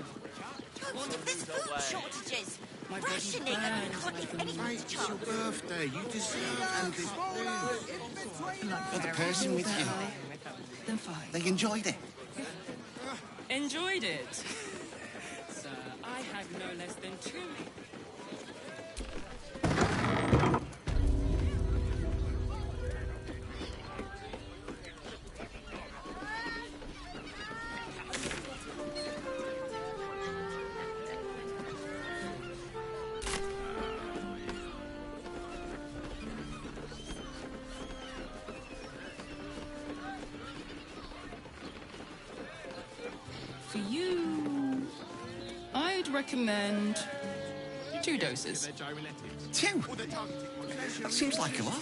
Speaker 6: Don't there's food shortages.
Speaker 2: My body
Speaker 6: Rationing and
Speaker 2: burns
Speaker 6: hardly
Speaker 2: like a
Speaker 6: anything
Speaker 20: Right,
Speaker 6: to
Speaker 20: it's your
Speaker 6: chop.
Speaker 20: birthday. You deserve all this food. Got the person with you.
Speaker 2: Then fine.
Speaker 20: They enjoyed it.
Speaker 2: Enjoyed it. Sir, I have no less than 2. recommend 2 doses.
Speaker 10: 2? That seems like a lot.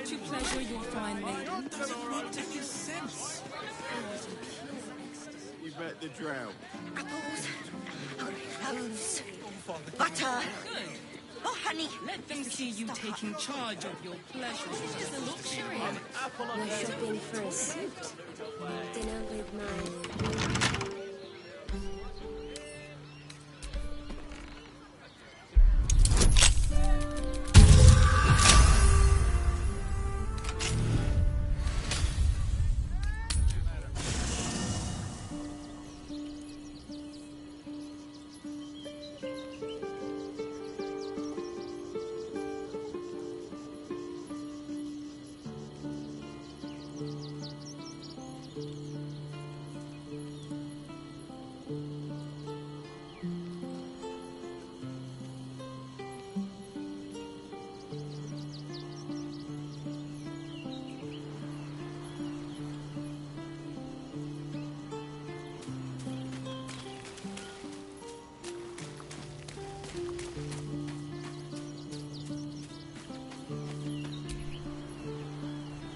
Speaker 7: To pleasure your fine maiden.
Speaker 20: We better drown.
Speaker 6: Apples, loaves, butter. Oh, honey.
Speaker 7: Let them see you taking charge of your pleasures. It is a luxury.
Speaker 8: We're shopping for a suit. Dinner with my...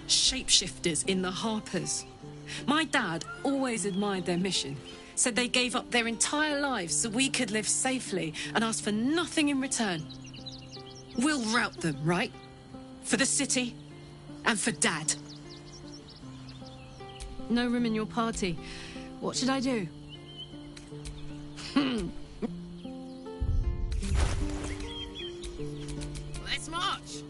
Speaker 15: Shapeshifters in the Harpers. My dad always admired their mission. Said they gave up their entire lives so we could live safely and asked for nothing in return. We'll rout them, right? For the city and for Dad. No room in your party. What should I do?
Speaker 2: Let's march!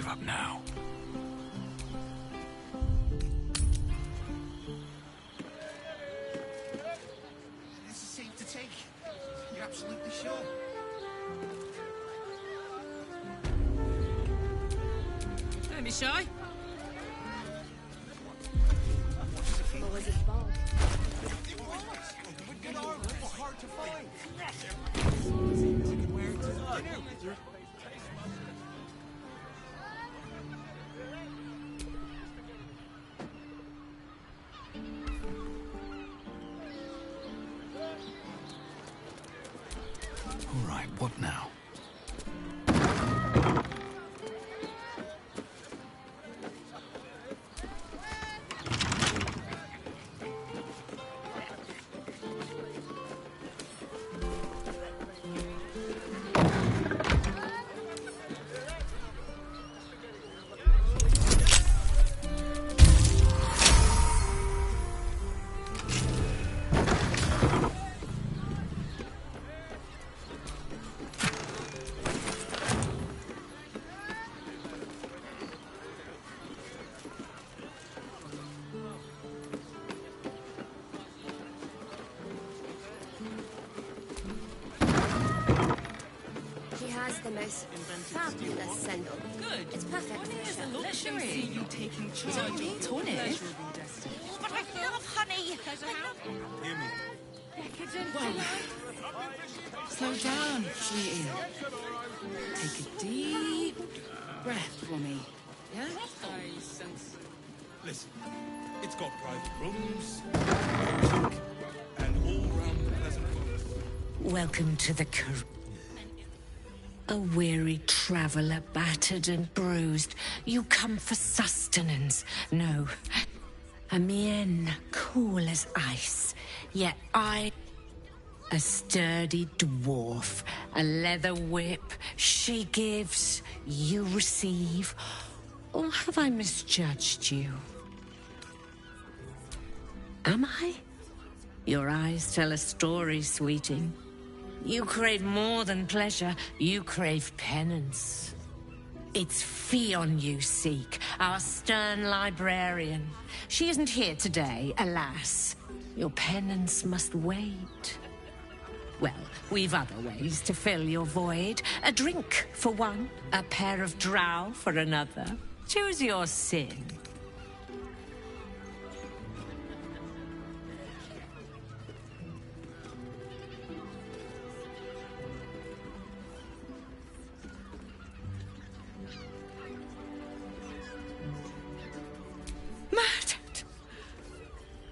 Speaker 3: up now.
Speaker 11: This is safe to take. You're absolutely sure?
Speaker 2: Don't be shy.
Speaker 11: Hard to find.
Speaker 3: All right, what now?
Speaker 8: The most fabulous sandal.
Speaker 7: Good.
Speaker 8: It's perfect for a show.
Speaker 7: Let them see you taking charge of your pleasurable destiny.
Speaker 6: But I love honey.
Speaker 11: Hear me.
Speaker 2: Slow down, sweetie. Take a deep breath for me. Yeah?
Speaker 11: Listen, it's got private rooms, and all-round pleasant folks.
Speaker 5: Welcome to the Caribbean. A weary traveller, battered and bruised. You come for sustenance. No, a mien cool as ice. Yet I, a sturdy dwarf, a leather whip. She gives, you receive. Or have I misjudged you? Am I? Your eyes tell a story, sweeting. You crave more than pleasure. You crave penance. It's Fionn you seek, our stern librarian. She isn't here today, alas. Your penance must wait. Well, we've other ways to fill your void. A drink for one, a pair of drow for another. Choose your sin.
Speaker 15: Murdered!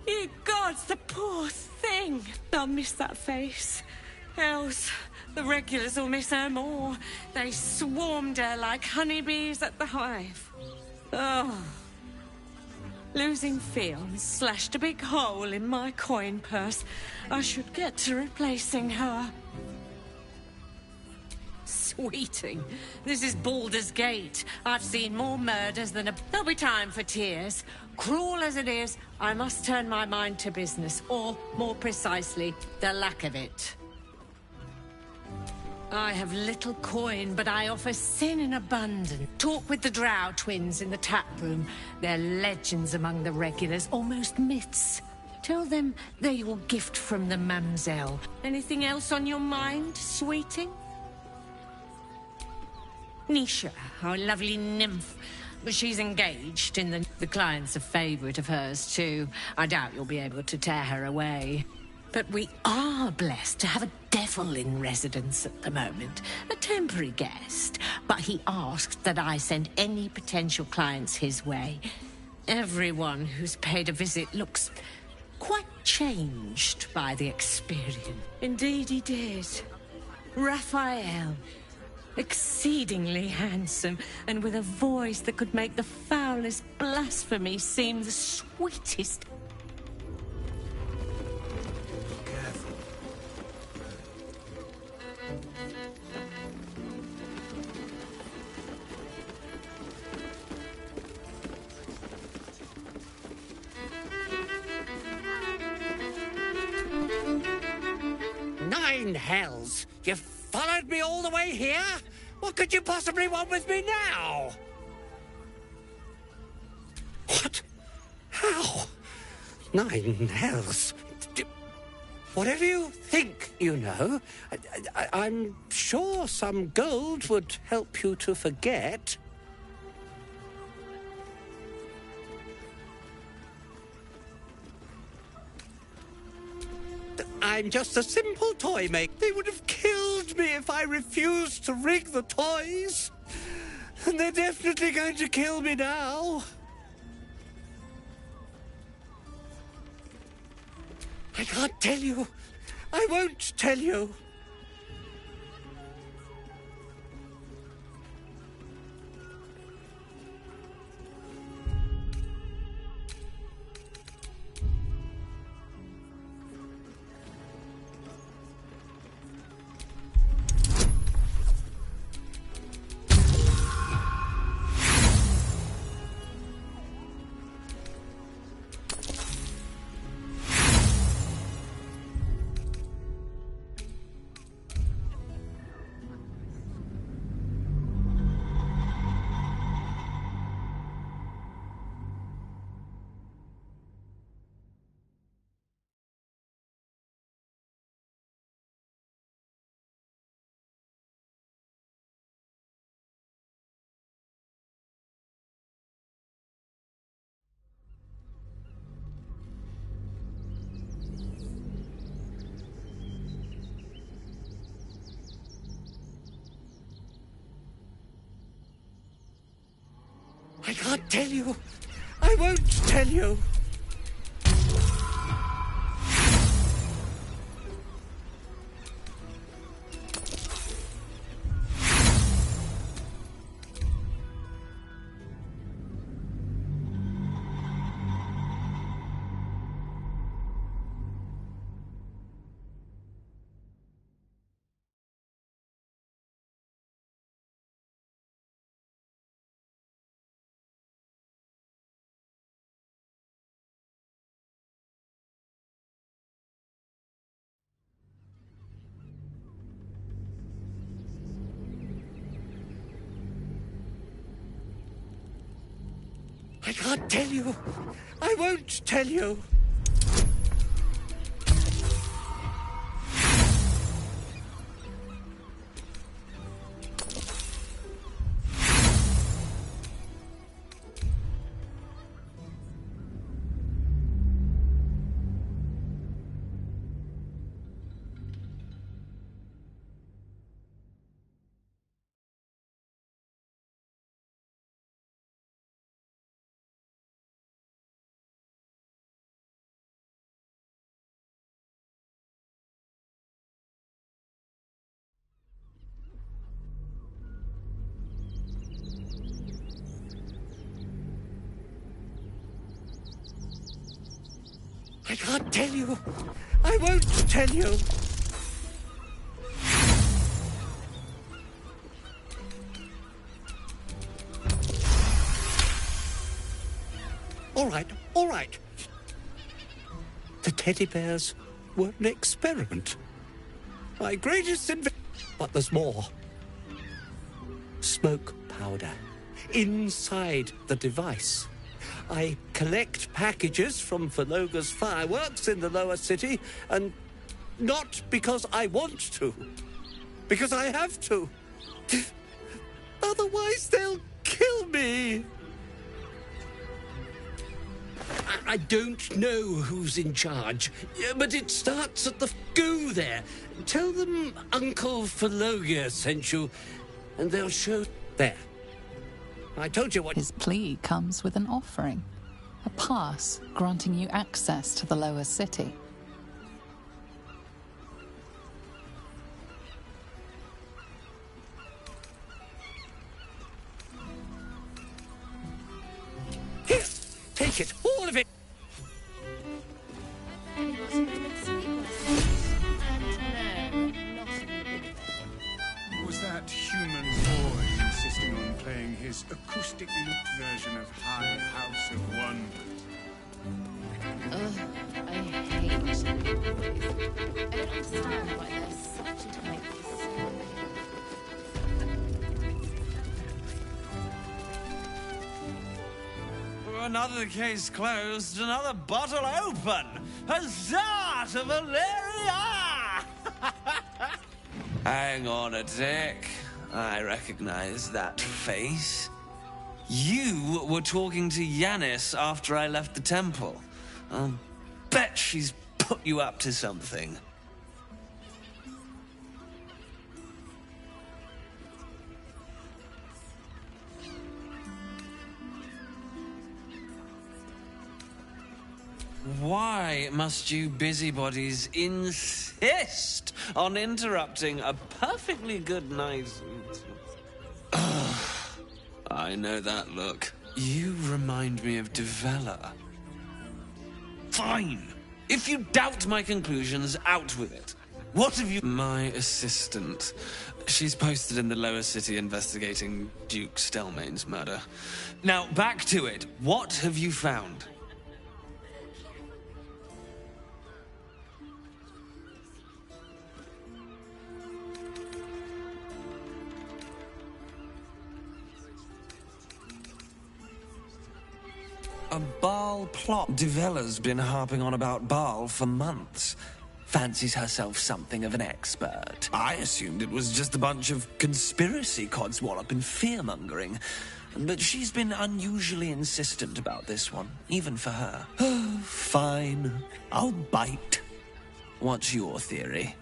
Speaker 15: Ye gods, the poor thing! They'll miss that face. Else, the regulars will miss her more. They swarmed her like honeybees at the hive. Oh. Losing Fionn slashed a big hole in my coin purse. I should get to replacing her.
Speaker 5: Sweeting. This is Baldur's Gate. I've seen more murders than a... There'll be time for tears. Cruel as it is, I must turn my mind to business, or, more precisely, the lack of it. I have little coin, but I offer sin in abundance. Talk with the Drow twins in the tap room. They're legends among the regulars, almost myths. Tell them they're your gift from the Mamselle. Anything else on your mind, sweeting? Nisha, our lovely nymph. But she's engaged in the client's a favourite of hers, too. I doubt you'll be able to tear her away. But we are blessed to have a devil in residence at the moment. A temporary guest. But he asked that I send any potential clients his way. Everyone who's paid a visit looks quite changed by the experience.
Speaker 15: Indeed he did. Raphael. Exceedingly handsome, and with a voice that could make the foulest blasphemy seem the sweetest.
Speaker 3: Careful.
Speaker 14: 9 hells! You've followed me all the way here? What could you possibly want with me now? What? How? 9 hells? Whatever you think, you know. I'm sure some gold would help you to forget. I'm just a simple toy maker. They would have killed me if I refused to rig the toys. And they're definitely going to kill me now. I can't tell you. I won't tell you. I can't tell you. I won't tell you. I can't tell you. I won't tell you. I can't tell you. I won't tell you. All right, all right. The teddy bears were an experiment. My greatest invention. But there's more. Smoke powder inside the device. I collect packages from Verloga's fireworks in the lower city, and not because I want to, because I have to. Otherwise, they'll kill me. I don't know who's in charge, but it starts at the goo there. Tell them Uncle Verloga sent you, and they'll show there. I told you what...
Speaker 1: His plea comes with an offering. A pass granting you access to the lower city.
Speaker 14: Here, take it, all of it.
Speaker 12: Was that human boy insisting on playing his acoustic lute version of High House of One?
Speaker 6: I hate this. I don't understand why they're such a make this.
Speaker 4: Another case closed, another bottle open. Huzzah to Valeria! Hang on a tick. I recognize that face. You were talking to Yanis after I left the temple. I'll bet she's put you up to something. Why must you busybodies insist on interrupting a perfectly good night? I know that look. You remind me of Devella. Fine. If you doubt my conclusions, out with it. What have you... My assistant. She's posted in the lower city investigating Duke Stelmane's murder. Now, back to it. What have you found? A Baal plot. Devella's been harping on about Baal for months. Fancies herself something of an expert. I assumed it was just a bunch of conspiracy codswallop and fear-mongering. But she's been unusually insistent about this one, even for her. Fine. I'll bite. What's your theory?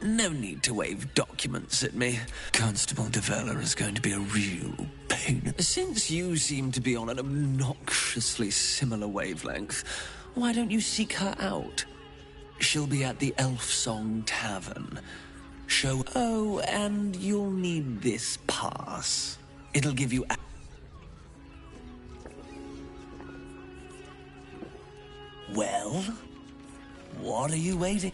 Speaker 4: No need to wave documents at me. Constable Devella is going to be a real pain. Since you seem to be on an obnoxiously similar wavelength, why don't you seek her out? She'll be at the Elf Song Tavern. Oh, and you'll need this pass. It'll give you... Well, what are you waiting?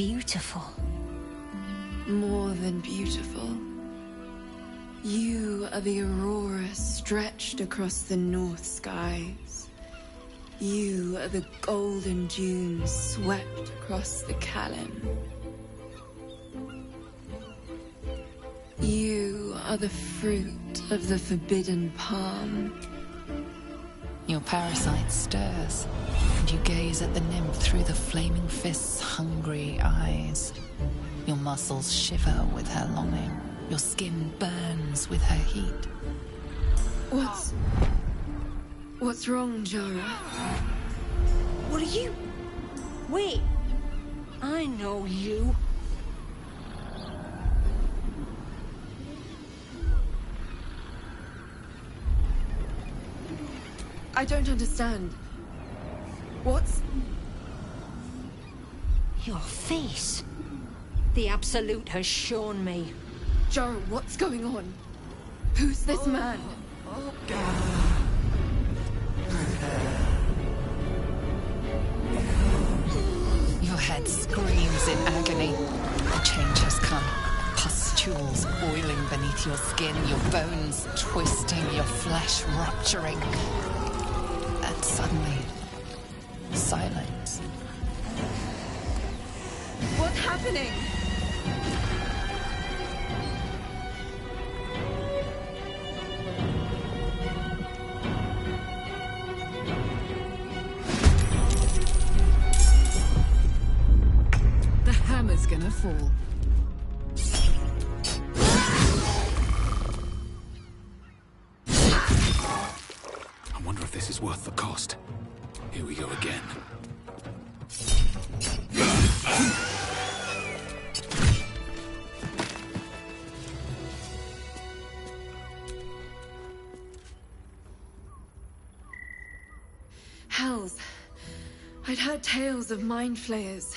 Speaker 5: beautiful.
Speaker 17: More than beautiful. You are the aurora stretched across the north skies. You are the golden dunes swept across the Callan. You are the fruit of the forbidden palm.
Speaker 1: Your parasite stirs, and you gaze at the nymph through the flaming fist's hungry eyes. Your muscles shiver with her longing. Your skin burns with her heat.
Speaker 17: What's wrong, Jara?
Speaker 5: What are you? Wait. I know you.
Speaker 17: I don't understand. What's...
Speaker 5: Your face. The Absolute has shown me.
Speaker 17: Jara, what's going on? Who's this man?
Speaker 1: Your head screams in agony. The change has come. Pustules boiling beneath your skin, your bones twisting, your flesh rupturing. And suddenly, silence.
Speaker 17: What's happening?
Speaker 15: The hammer's gonna fall.
Speaker 3: I wonder if this is worth the cost. Here we go again.
Speaker 17: Hells. I'd heard tales of mind flayers.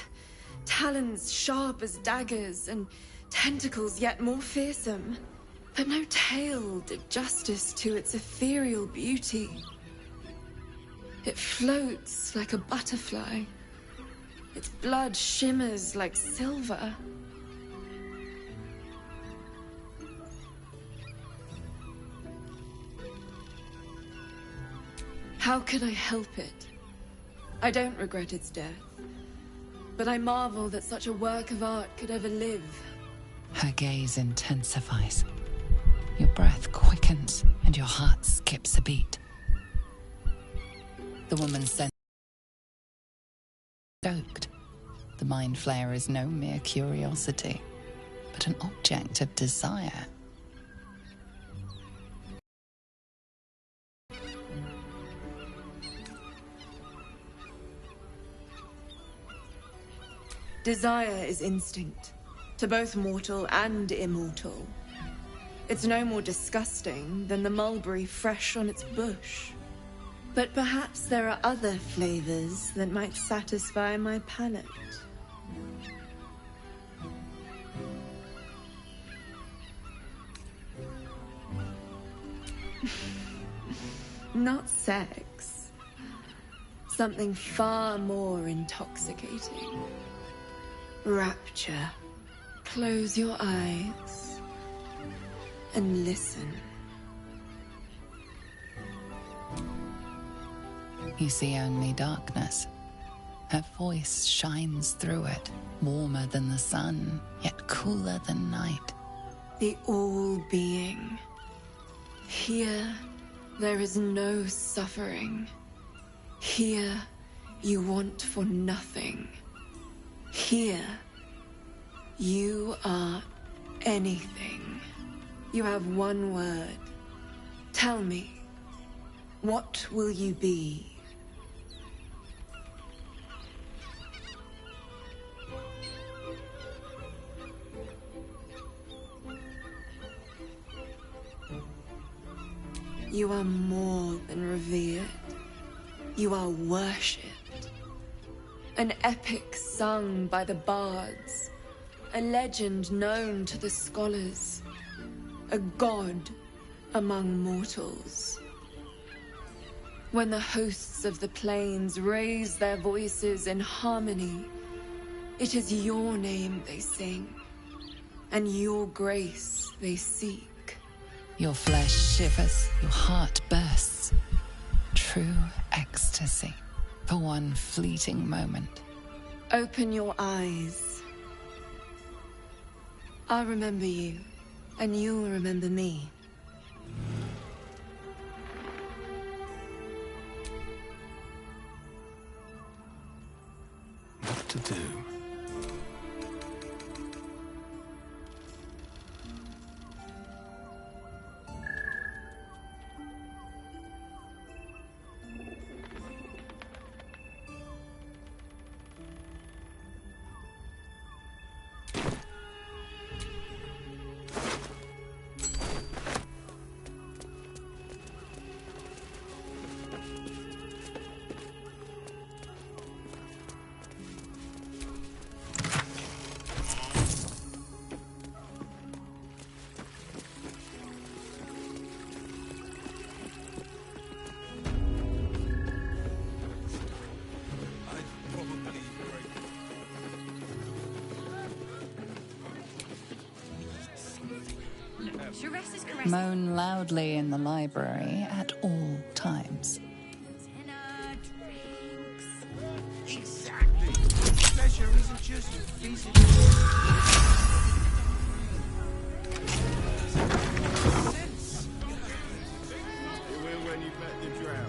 Speaker 17: Talons sharp as daggers, and tentacles yet more fearsome. But no tale did justice to its ethereal beauty. It floats like a butterfly. Its blood shimmers like silver. How could I help it? I don't regret its death. But I marvel that such a work of art could ever live.
Speaker 1: Her gaze intensifies. Your breath quickens, and your heart skips a beat. The woman's sense stoked. The mind flayer is no mere curiosity, but an object of desire.
Speaker 17: Desire is instinct, to both mortal and immortal. It's no more disgusting than the mulberry fresh on its bush. But perhaps there are other flavors that might satisfy my palate. Not sex. Something far more intoxicating. Rapture. Close your eyes and listen.
Speaker 1: You see only darkness. Her voice shines through it, warmer than the sun, yet cooler than night.
Speaker 17: The all-being. Here, there is no suffering. Here, you want for nothing. Here, you are anything. You have one word. Tell me, what will you be? You are more than revered. You are worshipped. An epic sung by the bards. A legend known to the scholars. A god among mortals. When the hosts of the plains raise their voices in harmony, It is your name they sing, and your grace they seek.
Speaker 1: Your flesh shivers, your heart bursts. True ecstasy for one fleeting moment.
Speaker 17: Open your eyes. I'll remember you, and you'll remember me.
Speaker 3: What to do?
Speaker 1: Moan loudly in the library at all times.
Speaker 10: Exactly. Pleasure isn't just physical. It will when you've met the drow.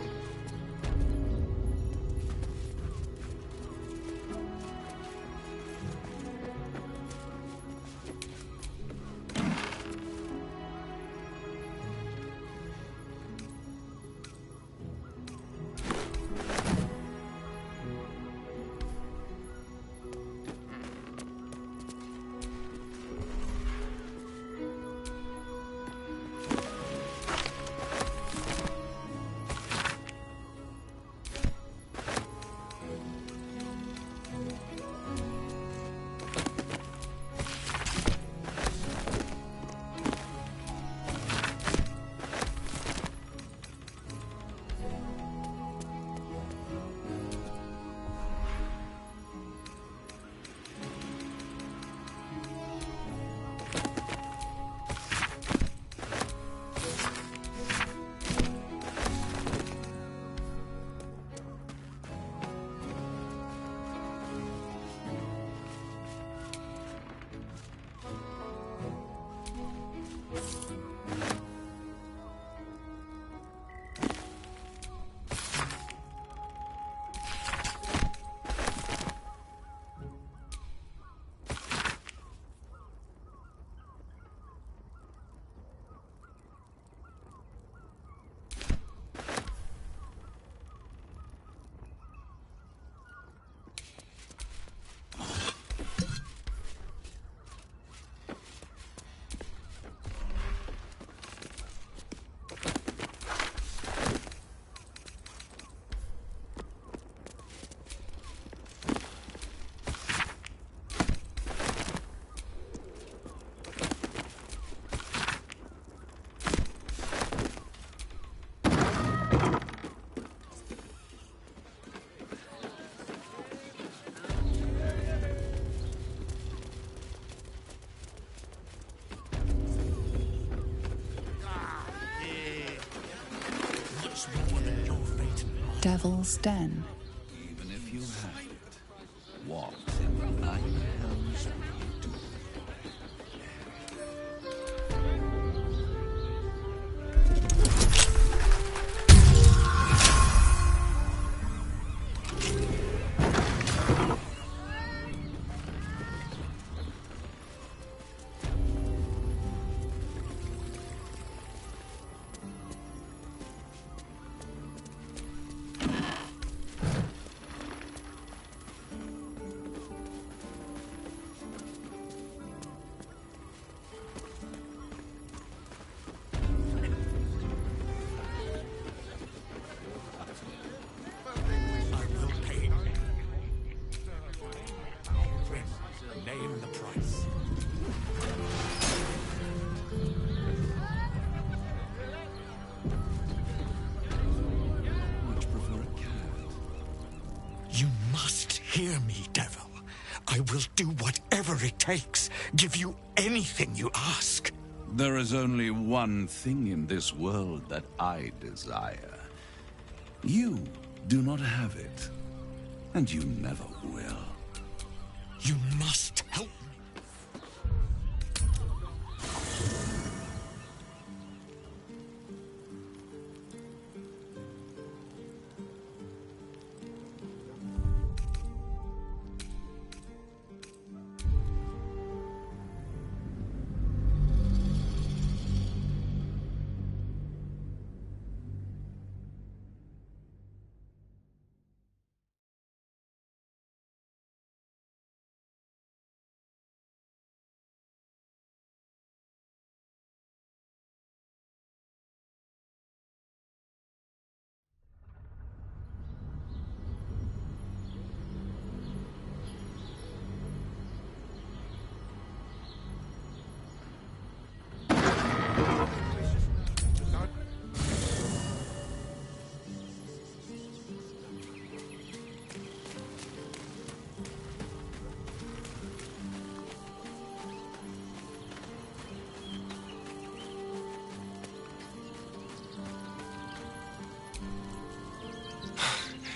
Speaker 1: Devil's Den.
Speaker 10: Even if you have it, what in the 9 hells will you do?
Speaker 3: Name the price.
Speaker 10: Would you prefer a cat?
Speaker 9: You must hear me, devil. I will do whatever it takes. Give you anything you ask.
Speaker 10: There is only one thing in this world that I desire. You do not have it, and you never will.
Speaker 9: You must help me.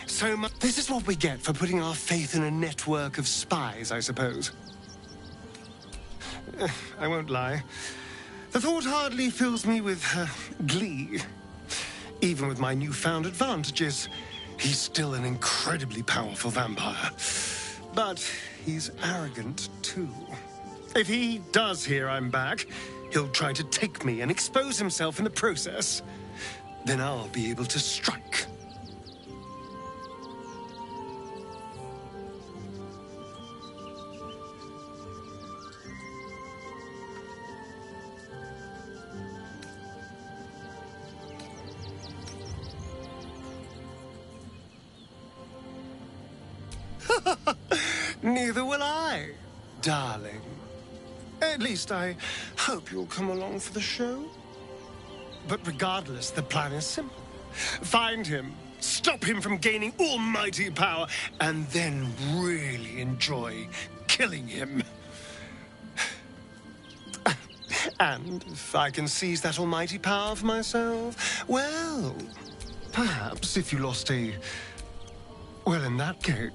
Speaker 18: So much. This is what we get for putting our faith in a network of spies, I suppose. I won't lie. The thought hardly fills me with glee. Even with my newfound advantages, he's still an incredibly powerful vampire. But he's arrogant, too. If he does hear I'm back, he'll try to take me and expose himself in the process. Then I'll be able to strike. Neither will I, darling. At least I hope you'll come along for the show. But regardless, the plan is simple. Find him, stop him from gaining almighty power, and then really enjoy killing him. And if I can seize that almighty power for myself, well, perhaps if you lost a... well, in that case...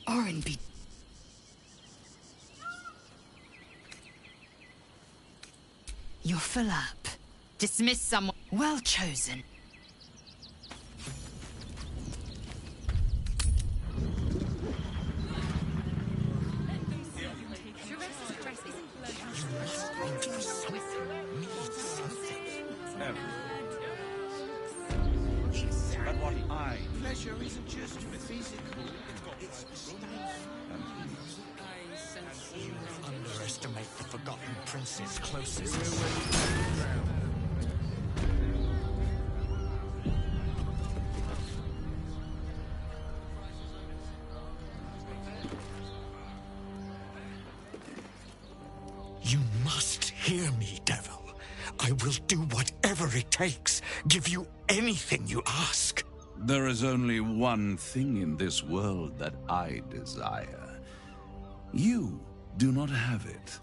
Speaker 5: Oran be... You're full up. Dismiss someone. Well chosen.
Speaker 10: But what I...
Speaker 20: Pleasure isn't just physical. It's state.
Speaker 9: Underestimate the forgotten prince's closest. You must hear me, devil. I will do whatever it takes. Give you anything you ask.
Speaker 10: There is only one thing in this world that I desire. You do not have it,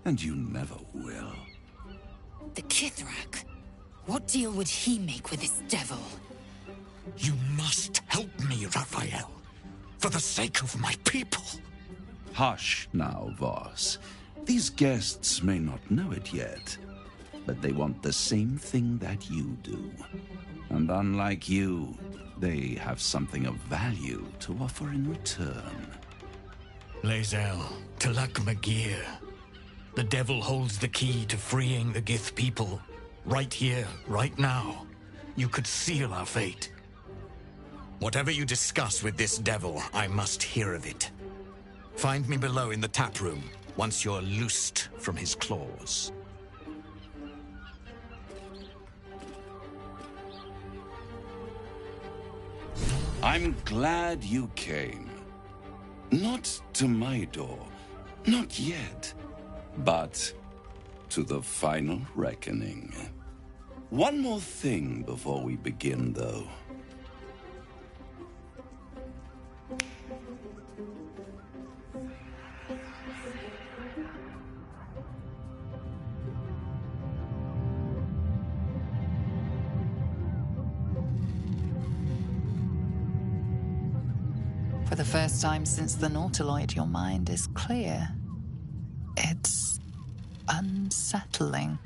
Speaker 10: and you never will.
Speaker 5: The Kithrak? What deal would he make with this devil?
Speaker 9: You must help me, Raphael. For the sake of my people.
Speaker 10: Hush now, Voss. These guests may not know it yet, but they want the same thing that you do. And unlike you, they have something of value to offer in return.
Speaker 9: Lae'zel, Talak Magir. The devil holds the key to freeing the Gith people. Right here, right now. You could seal our fate. Whatever you discuss with this devil, I must hear of it. Find me below in the tap room, once you're loosed from his claws.
Speaker 10: I'm glad you came. Not to my door, not yet, but to the final reckoning. One more thing before we begin, though.
Speaker 1: For the first time since the Nautiloid, your mind is clear. It's unsettling.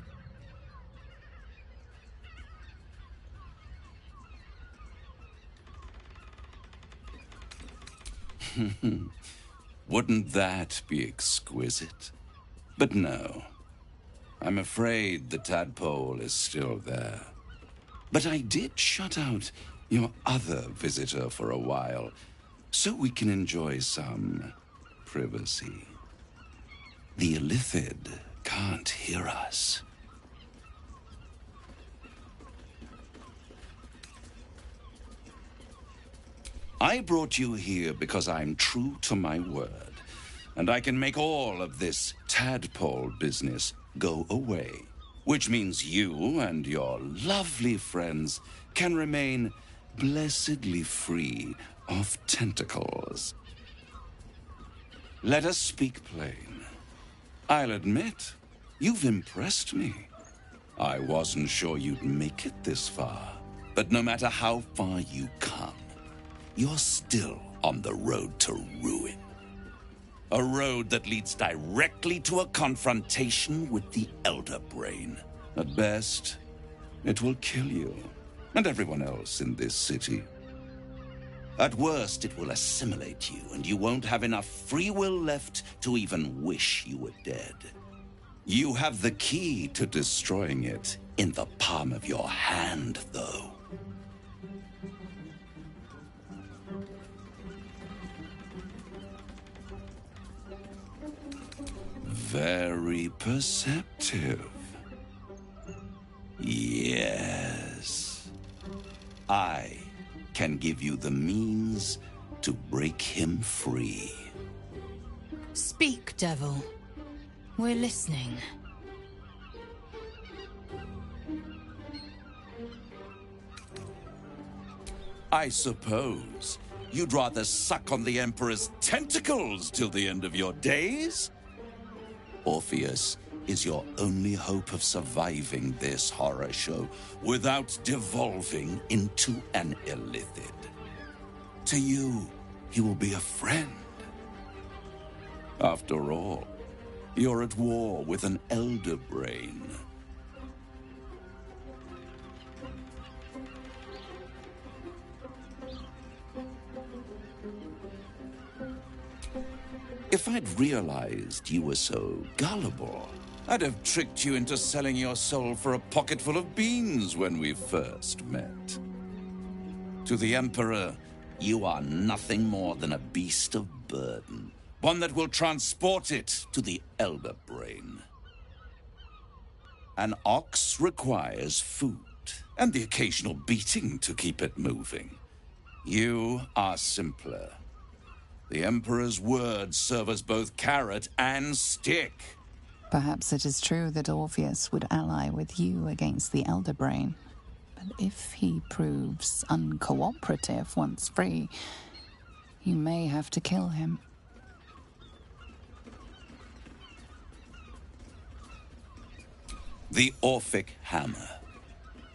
Speaker 10: Wouldn't that be exquisite? But no. I'm afraid the tadpole is still there. But I did shut out your other visitor for a while, so we can enjoy some privacy. The Illithid can't hear us. I brought you here because I'm true to my word, and I can make all of this tadpole business go away, which means you and your lovely friends can remain blessedly free of tentacles. Let us speak plain. I'll admit, you've impressed me. I wasn't sure you'd make it this far, but no matter how far you come, you're still on the road to ruin. A road that leads directly to a confrontation with the Elder Brain. At best, it will kill you and everyone else in this city. At worst, it will assimilate you, and you won't have enough free will left to even wish you were dead. You have the key to destroying it in the palm of your hand, though. Very perceptive. Yes. I can give you the means to break him free.
Speaker 5: Speak, devil. We're listening.
Speaker 10: I suppose you'd rather suck on the Emperor's tentacles till the end of your days? Orpheus is your only hope of surviving this horror show without devolving into an Illithid. To you, he will be a friend. After all, you're at war with an Elder Brain. If I'd realized you were so gullible, I'd have tricked you into selling your soul for a pocketful of beans when we first met. To the Emperor, you are nothing more than a beast of burden, one that will transport it to the Elder Brain. An ox requires food, and the occasional beating to keep it moving. You are simpler. The Emperor's words serve as both carrot and stick.
Speaker 1: Perhaps it is true that Orpheus would ally with you against the Elder Brain. But if he proves uncooperative once free, you may have to kill him.
Speaker 10: The Orphic Hammer.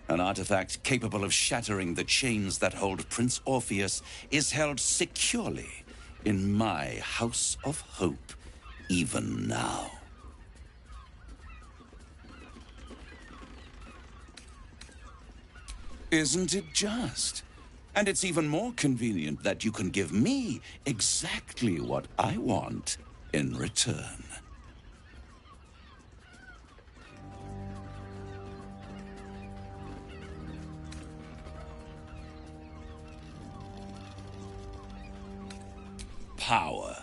Speaker 10: An artifact capable of shattering the chains that hold Prince Orpheus is held securely in my House of Hope, even now. Isn't it just? And it's even more convenient that you can give me exactly what I want in return. Power.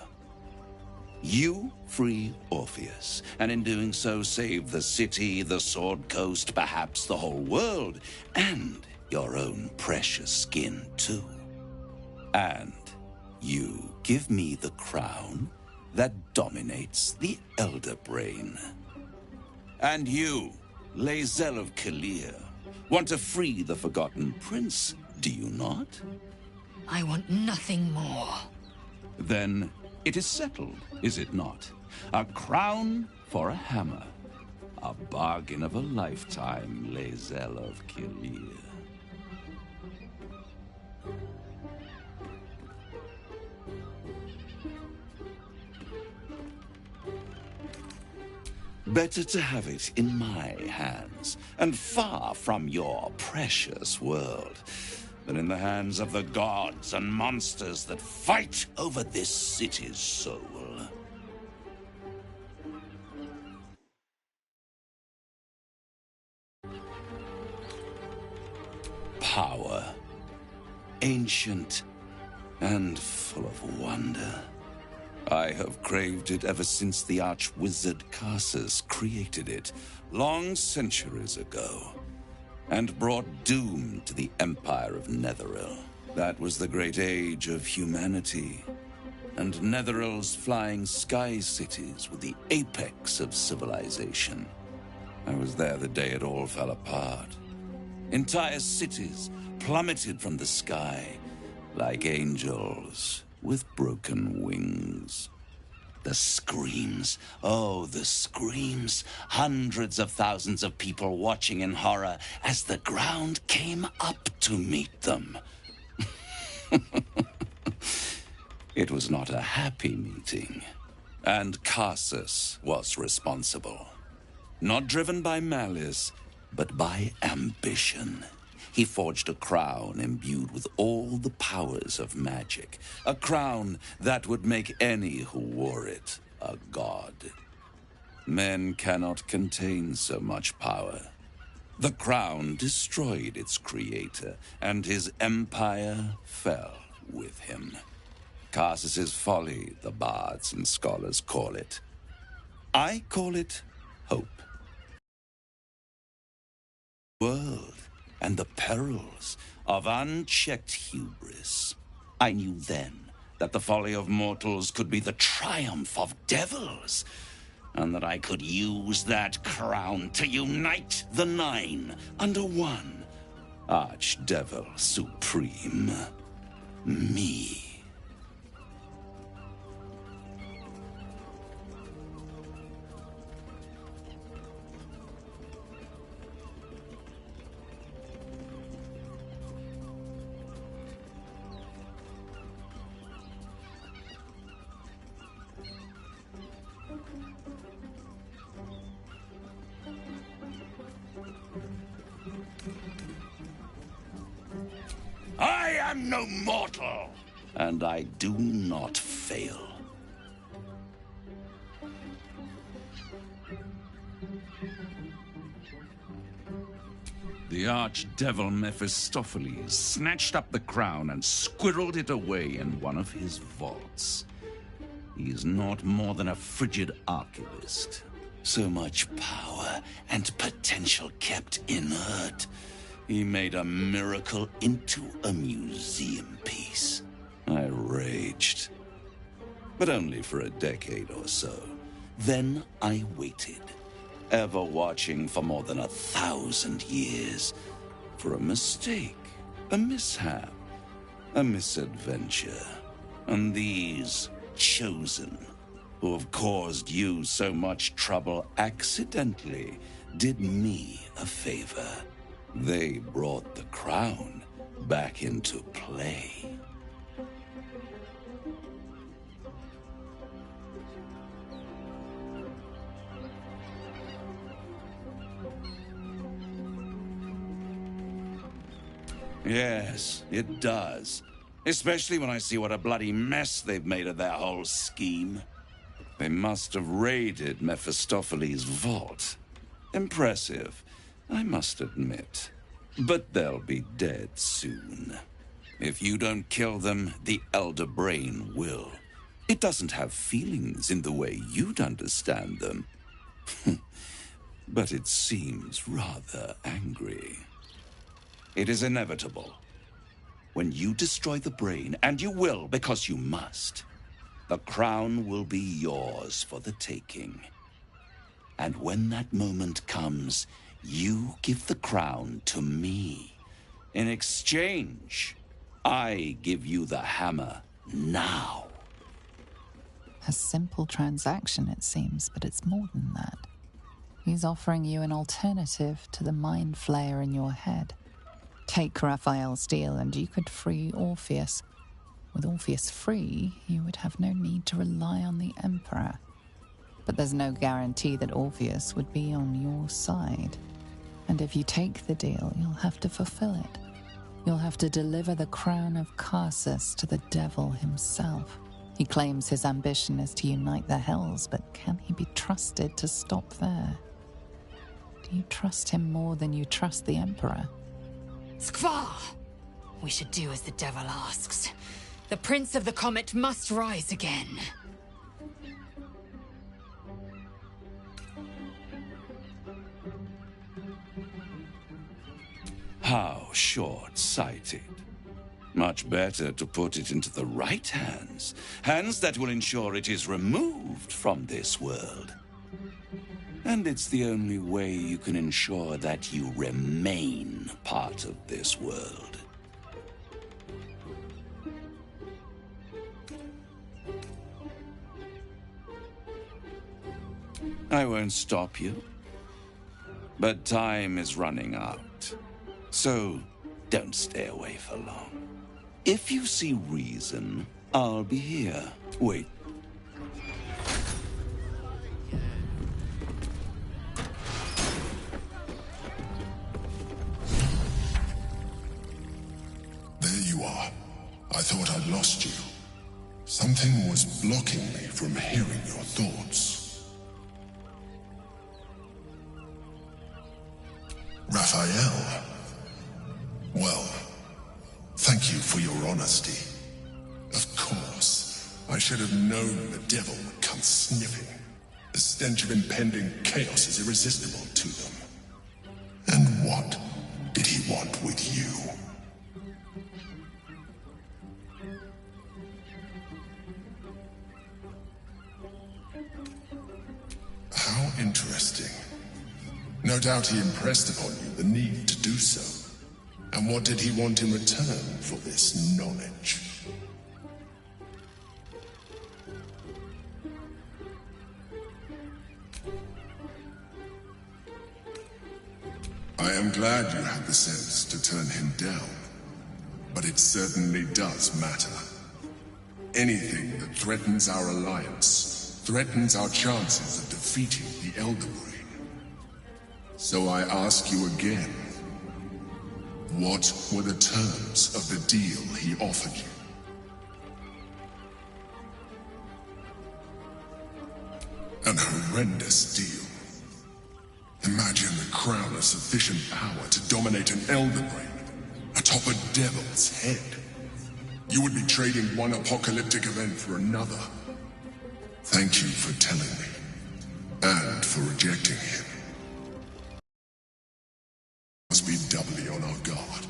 Speaker 10: You free Orpheus, and in doing so save the city, the Sword Coast, perhaps the whole world, and your own precious skin too. And you give me the crown that dominates the Elder Brain. And you, Lysander of Kalir, want to free the Forgotten Prince, do you not?
Speaker 5: I want nothing more.
Speaker 10: Then it is settled, is it not? A crown for a hammer. A bargain of a lifetime, Lysander of Kalir. Better to have it in my hands, and far from your precious world, than in the hands of the gods and monsters that fight over this city's soul. Power, ancient and full of wonder. I have craved it ever since the arch-wizard Karsus created it, long centuries ago, and brought doom to the Empire of Netheril. That was the great age of humanity, and Netheril's flying sky cities were the apex of civilization. I was there the day it all fell apart. Entire cities plummeted from the sky like angels with broken wings. The screams, oh, the screams. Hundreds of thousands of people watching in horror as the ground came up to meet them. It was not a happy meeting, and Karsus was responsible. Not driven by malice, but by ambition. He forged a crown imbued with all the powers of magic. A crown that would make any who wore it a god. Men cannot contain so much power. The crown destroyed its creator, and his empire fell with him. Karsus's folly, the bards and scholars call it. I call it hope. World and the perils of unchecked hubris. I knew then that the folly of mortals could be the triumph of devils, and that I could use that crown to unite the Nine under one Archdevil Supreme. Me. I am no mortal, and I do not fail. The archdevil Mephistopheles snatched up the crown and squirreled it away in one of his vaults. He is not more than a frigid archivist. So much power and potential kept inert. He made a miracle into a museum piece. I raged. But only for a decade or so. Then I waited, ever watching for more than 1,000 years, for a mistake, a mishap, a misadventure. And these chosen, who have caused you so much trouble accidentally, did me a favor. They brought the crown back into play. Yes, it does. Especially when I see what a bloody mess they've made of their whole scheme. They must have raided Mephistopheles' vault. Impressive, I must admit. But they'll be dead soon. If you don't kill them, the Elder Brain will. It doesn't have feelings in the way you'd understand them. But it seems rather angry. It is inevitable. When you destroy the brain, and you will because you must, the crown will be yours for the taking. And when that moment comes, you give the crown to me. In exchange, I give you the hammer now.
Speaker 1: A simple transaction, it seems, but it's more than that. He's offering you an alternative to the mind flayer in your head. Take Raphael's deal and you could free Orpheus. With Orpheus free, you would have no need to rely on the Emperor. But there's no guarantee that Orpheus would be on your side. And if you take the deal, you'll have to fulfill it. You'll have to deliver the crown of Carsus to the devil himself. He claims his ambition is to unite the Hells, but can he be trusted to stop there? Do you trust him more than you trust the Emperor?
Speaker 13: Skvar! We should do as the devil asks. The Prince of the Comet must rise again.
Speaker 10: How short-sighted. Much better to put it into the right hands. Hands that will ensure it is removed from this world. And it's the only way you can ensure that you remain part of this world. I won't stop you. But time is running out. So, don't stay away for long. If you see reason, I'll be here. Wait.
Speaker 19: There you are. I thought I'd lost you. Something was blocking me from hearing your thoughts. Raphael. Well, thank you for your honesty. Of course, I should have known the devil would come sniffing. The stench of impending chaos is irresistible to them. And what did he want with you? How interesting. No doubt he impressed upon you the need to do so. And what did he want in return for this knowledge? I am glad you had the sense to turn him down. But it certainly does matter. Anything that threatens our alliance threatens our chances of defeating the Elder Brain. So I ask you again. What were the terms of the deal he offered you? An horrendous deal. Imagine the crown of sufficient power to dominate an Elder Brain atop a devil's head. You would be trading one apocalyptic event for another. Thank you for telling me, and for rejecting him. Must be doubly on our guard.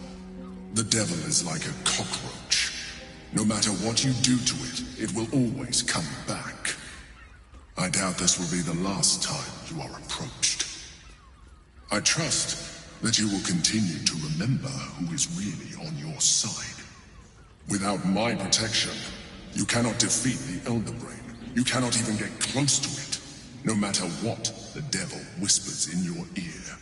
Speaker 19: The devil is like a cockroach. No matter what you do to it, it will always come back. I doubt this will be the last time you are approached. I trust that you will continue to remember who is really on your side. Without my protection, you cannot defeat the Elder Brain. You cannot even get close to it, no matter what the devil whispers in your ear.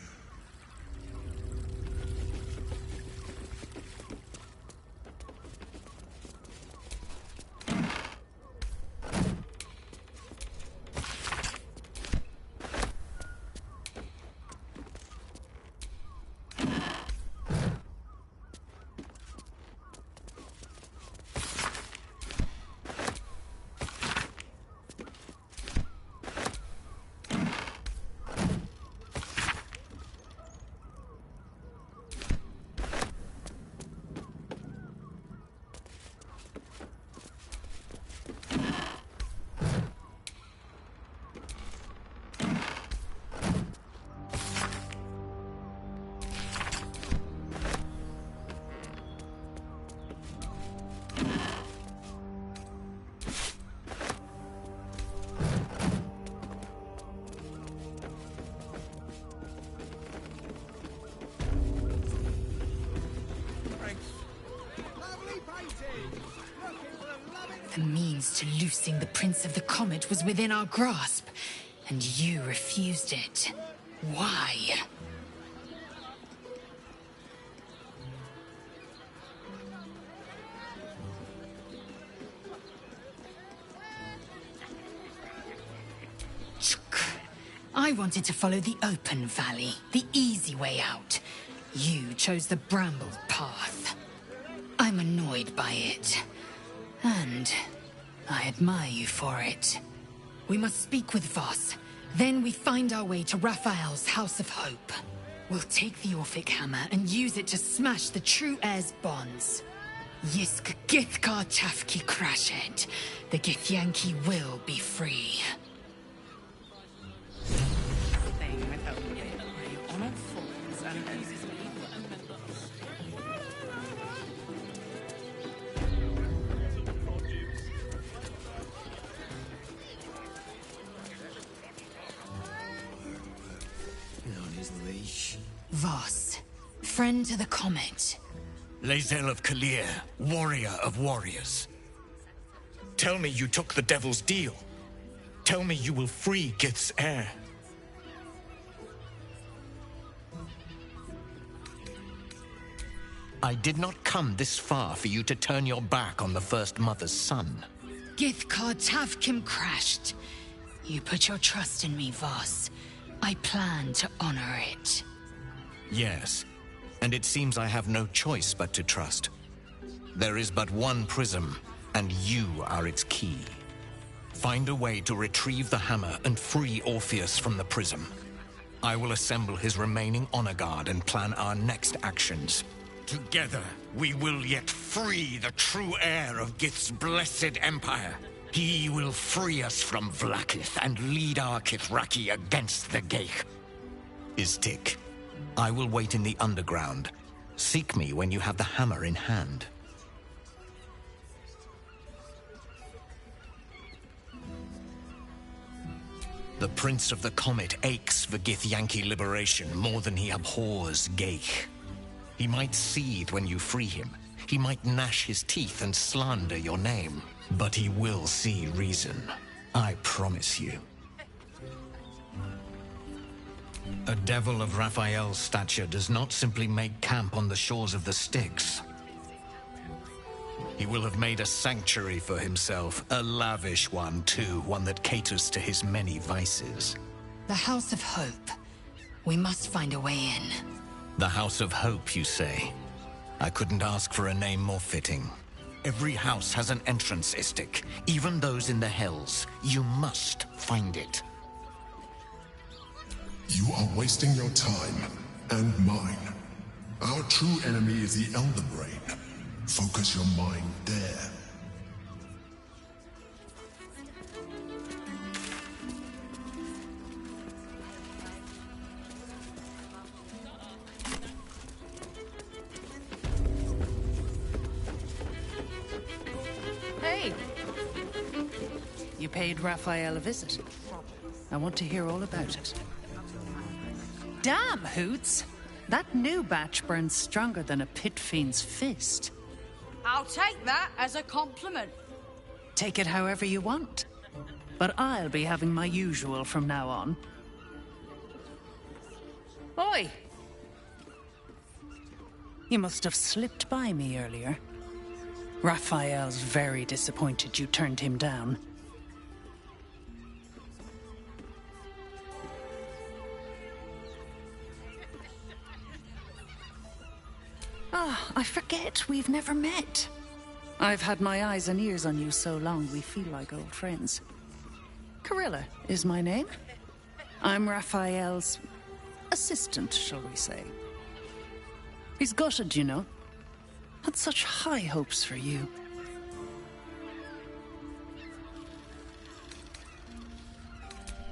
Speaker 13: The means to loosing the Prince of the Comet was within our grasp, and you refused it. Why? I wanted to follow the open valley, the easy way out. You chose the brambled path. I'm annoyed by it. And I admire you for it. We must speak with Voss. Then we find our way to Raphael's House of Hope. We'll take the Orphic Hammer and use it to smash the True Heir's bonds. Yisk Githkar Tafki Krashet. The Githyanki will be free. Voss, friend to the Comet.
Speaker 9: Lysander of Kalir, warrior of warriors. Tell me you took the Devil's deal. Tell me you will free Gith's heir. I did not come this far for you to turn your back on the First Mother's son.
Speaker 13: Githkar Tavkim crashed. You put your trust in me, Voss. I plan to honor it.
Speaker 9: Yes, and it seems I have no choice but to trust. There is but one prism, and you are its key. Find a way to retrieve the hammer and free Orpheus from the prism. I will assemble his remaining honor guard and plan our next actions. Together, we will yet free the true heir of Gith's blessed empire. He will free us from Vlaakith and lead our Kithraki against the Geich. Istik, I will wait in the underground. Seek me when you have the hammer in hand. The Prince of the Comet aches for Githyanki liberation more than he abhors Geich. He might seethe when you free him. He might gnash his teeth and slander your name. But he will see reason. I promise you. A devil of Raphael's stature does not simply make camp on the shores of the Styx. He will have made a sanctuary for himself, a lavish one too, one that caters to his many vices.
Speaker 13: The House of Hope. We must find a way in.
Speaker 9: The House of Hope, you say? I couldn't ask for a name more fitting. Every house has an entrance, Istik, even those in the Hells. You must find it.
Speaker 19: You are wasting your time, and mine. Our true enemy is the Elder Brain. Focus your mind there.
Speaker 16: Hey! You paid Raphael a visit. I want to hear all about it. Damn, Hoots! That new batch burns stronger than a pit fiend's fist.
Speaker 6: I'll take that as a compliment.
Speaker 16: Take it however you want. But I'll be having my usual from now on. Oi! You must have slipped by me earlier. Raphael's very disappointed you turned him down. Ah, I forget we've never met. I've had my eyes and ears on you so long we feel like old friends. Carilla is my name. I'm Raphael's assistant, shall we say. He's gutted, you know. Had such high hopes for you.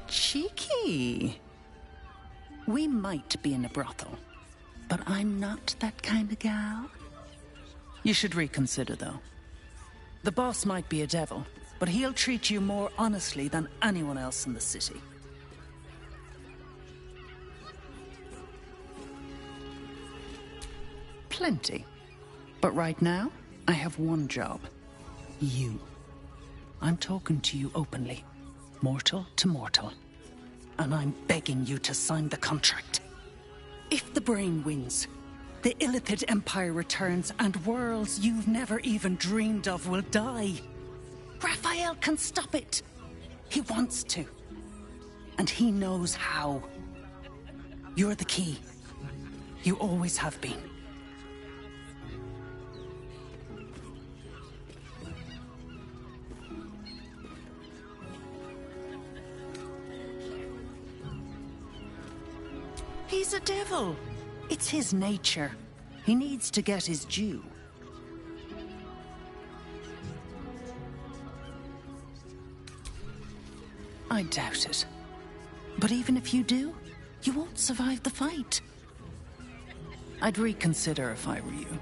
Speaker 16: Cheeky. We might be in a brothel, but I'm not that kind of gal. You should reconsider, though. The boss might be a devil, but he'll treat you more honestly than anyone else in the city. Plenty. But right now, I have one job. You. I'm talking to you openly, mortal to mortal. And I'm begging you to sign the contract. If the brain wins, the Illithid Empire returns and worlds you've never even dreamed of will die. Raphael can stop it. He wants to. And he knows how. You're the key. You always have been. He's a devil. It's his nature. He needs to get his due. I doubt it. But even if you do, you won't survive the fight. I'd reconsider if I were you.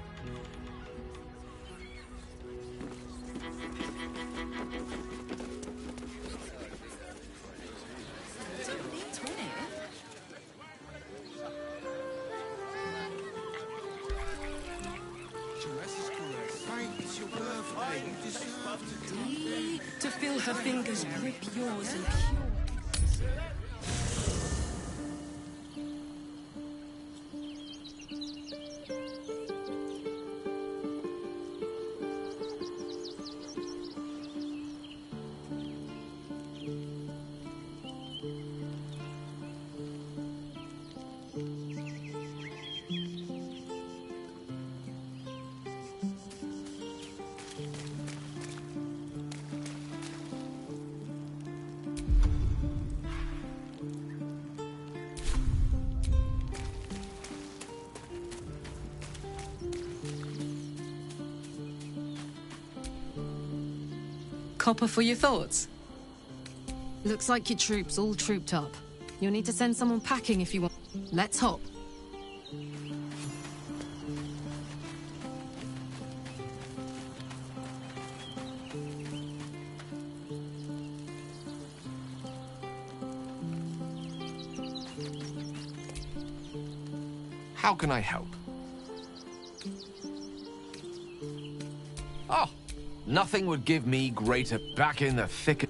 Speaker 15: To feel her fingers grip yours and pure. Copper for your thoughts? Looks like your troops all trooped up. You'll need to send someone packing if you want. Let's hop.
Speaker 21: How can I help? Oh, nothing would give me greater back in the thick.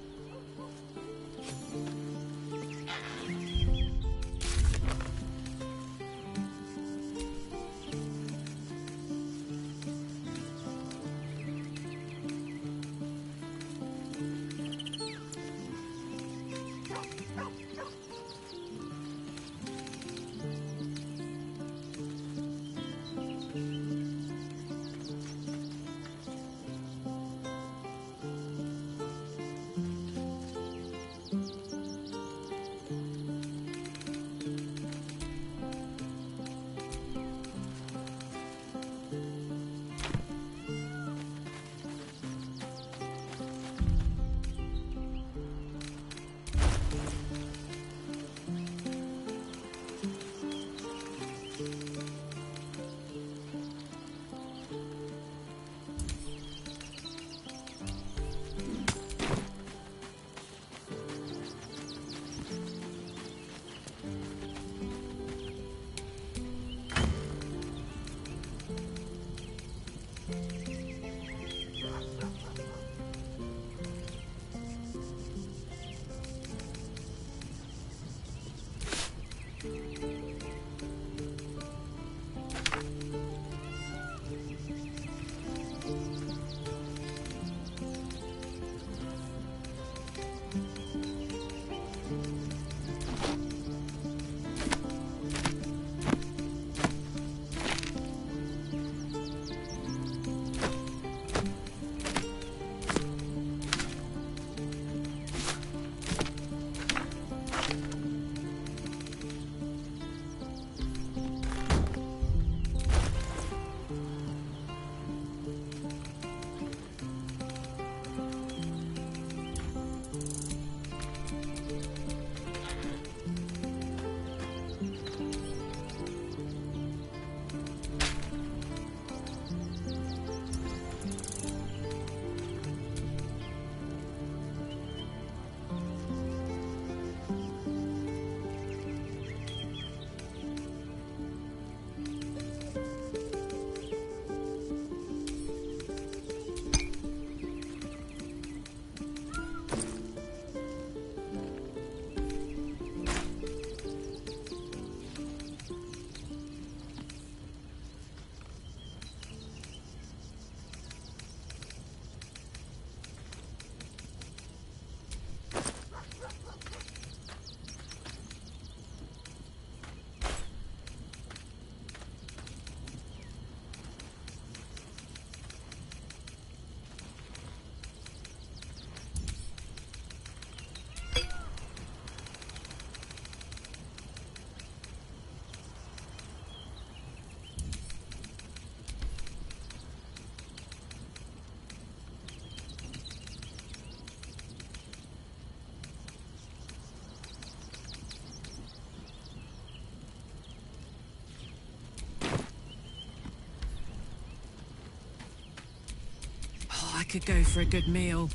Speaker 15: could go for a good meal.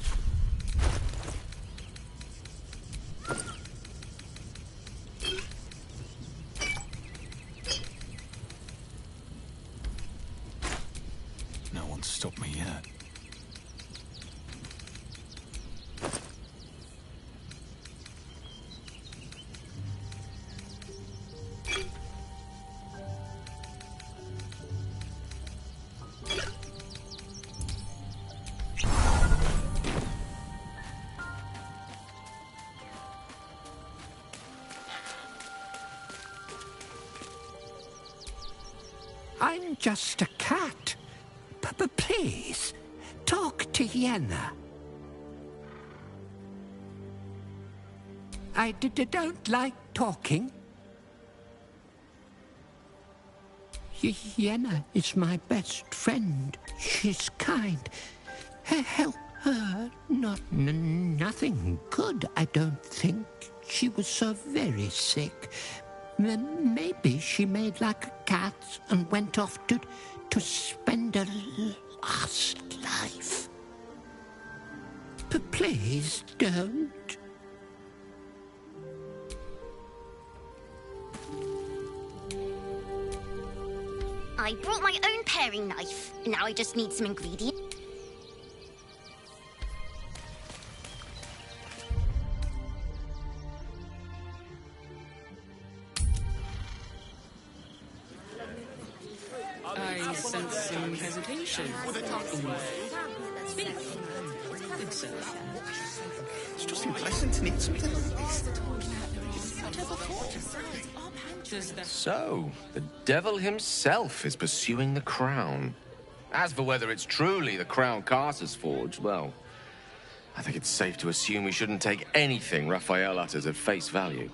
Speaker 3: No one's stopped me yet.
Speaker 8: I'm just a cat. But please, talk to Yenna. I don't like talking. Yenna is my best friend. She's kind. Help her. Nothing good, I don't think. She was so very sick. Maybe she made like a cat and went off to spend her last life. But please don't.
Speaker 6: I brought my own paring knife. Now I just need some ingredients.
Speaker 2: I sense some hesitation. Speak. Good sir.
Speaker 11: It's just unpleasant to need something like this.
Speaker 21: So, the devil himself is pursuing the crown. As for whether it's truly the crown Carter's forged, well, I think it's safe to assume we shouldn't take anything Raphael utters at face value.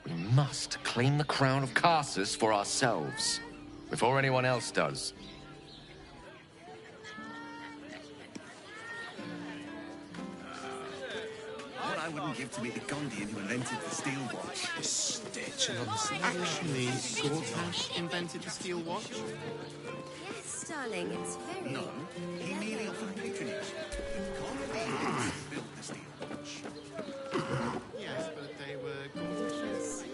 Speaker 21: We must claim the crown of Carsus for ourselves, before anyone else does.
Speaker 11: What I wouldn't give to meet the Gondian who invented the steel watch. Stitch and honestly.
Speaker 20: Actually, Gortash invented the steel watch?
Speaker 22: Yes, darling, it's very...
Speaker 11: No, he merely offered patronage. Gondian built the steel watch.
Speaker 20: Yes, but they were Gortash's.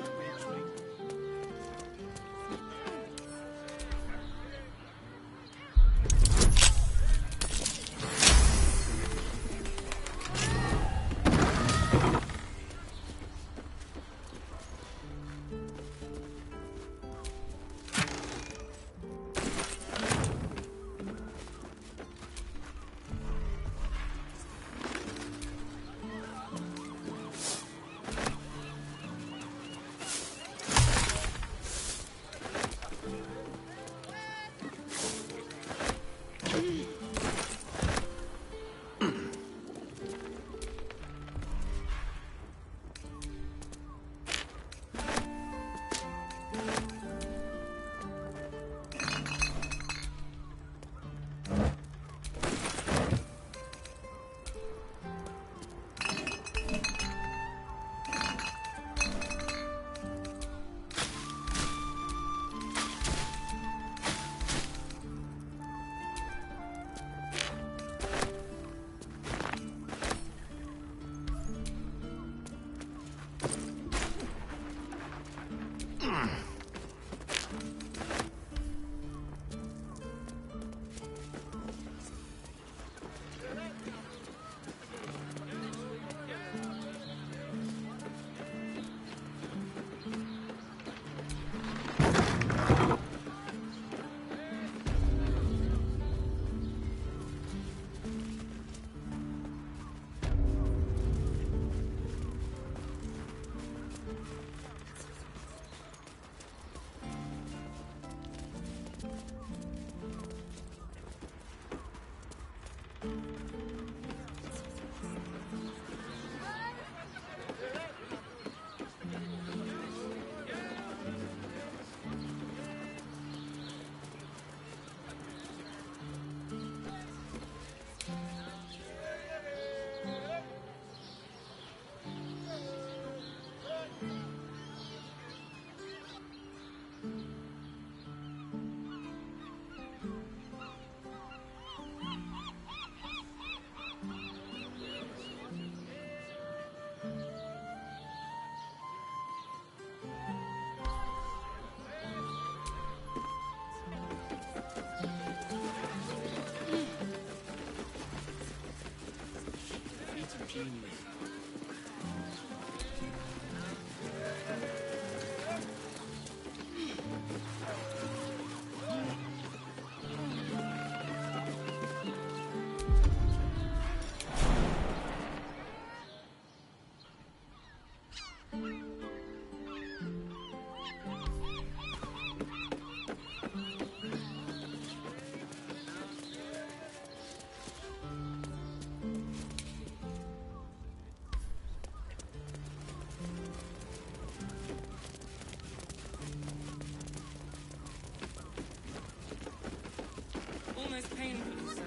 Speaker 15: Almost painful, so.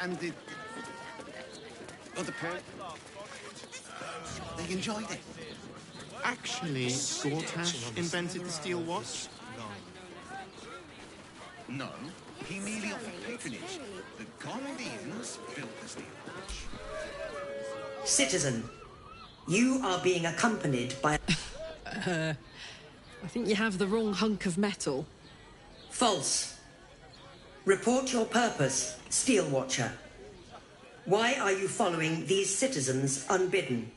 Speaker 11: And the other pair, they enjoyed it. Actually, Gortash invented the steel watch.
Speaker 7: No, he merely offered patronage. The Gondians built the steel watch.
Speaker 14: Citizen, you are being accompanied by...
Speaker 15: I think you have the wrong hunk of metal.
Speaker 14: False. Report your purpose, Steel Watcher. Why are you following these citizens unbidden?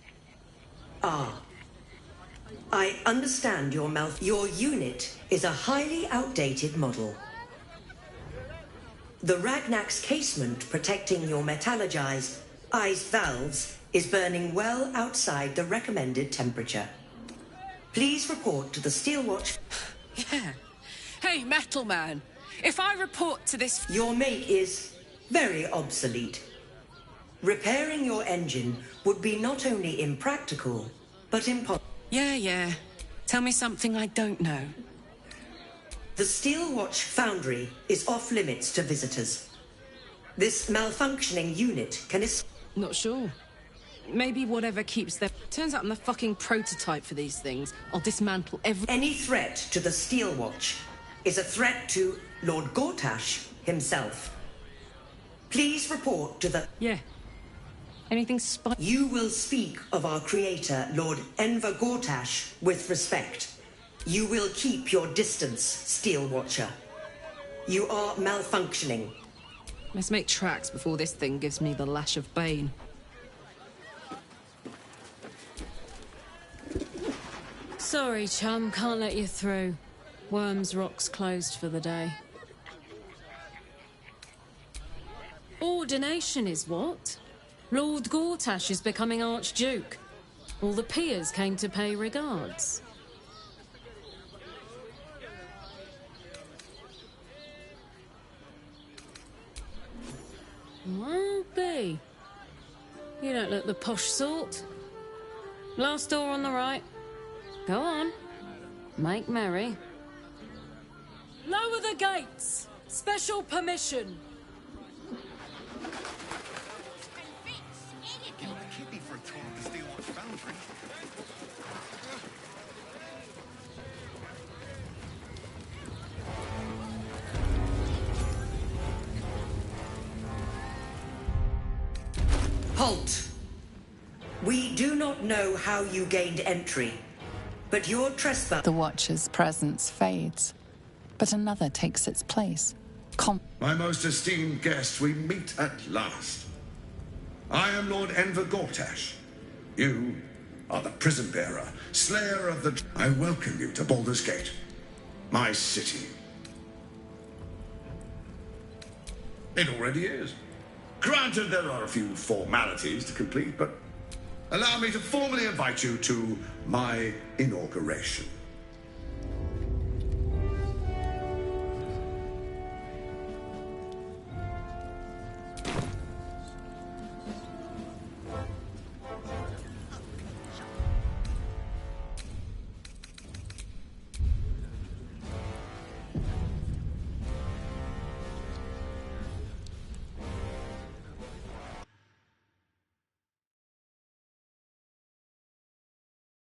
Speaker 14: Ah. I understand your Your unit is a highly outdated model. The Ragnak's casement protecting your metallurgized ice valves is burning well outside the recommended temperature. Please report to the Steel Watch.
Speaker 15: Yeah. Hey, Metal Man. If I report to this...
Speaker 14: Your make is very obsolete. Repairing your engine would be not only impractical, but impossible.
Speaker 15: Yeah. Tell me something I don't know.
Speaker 14: The Steel Watch Foundry is off limits to visitors. This malfunctioning unit can...
Speaker 15: Not sure. Maybe whatever keeps them... Turns out I'm the fucking prototype for these things. I'll dismantle every...
Speaker 14: Any threat to the Steel Watch is a threat to Lord Gortash himself. Please report to the...
Speaker 15: Yeah. Anything
Speaker 14: You will speak of our creator, Lord Enver Gortash, with respect. You will keep your distance, Steel Watcher. You are malfunctioning.
Speaker 15: Let's make tracks before this thing gives me the lash of Bane. Sorry, chum, can't let you through. Worms Rock's closed for the day. Ordination is what? Lord Gortash is becoming Archduke. All the peers came to pay regards. Won't be. You don't look the posh sort. Last door on the right. Go on. Make merry. Lower the gates! Special permission!
Speaker 7: Give him a kidney for a tour of the Steel Watch Foundry.
Speaker 14: Halt! We do not know how you gained entry, but your trespass...
Speaker 1: The Watcher's presence fades, but another takes its place.
Speaker 23: My most esteemed guest, we meet at last. I am Lord Enver Gortash. You are the prison bearer, slayer of the... I welcome you to Baldur's Gate, my city. It already is. Granted, there are a few formalities to complete, but allow me to formally invite you to my inauguration.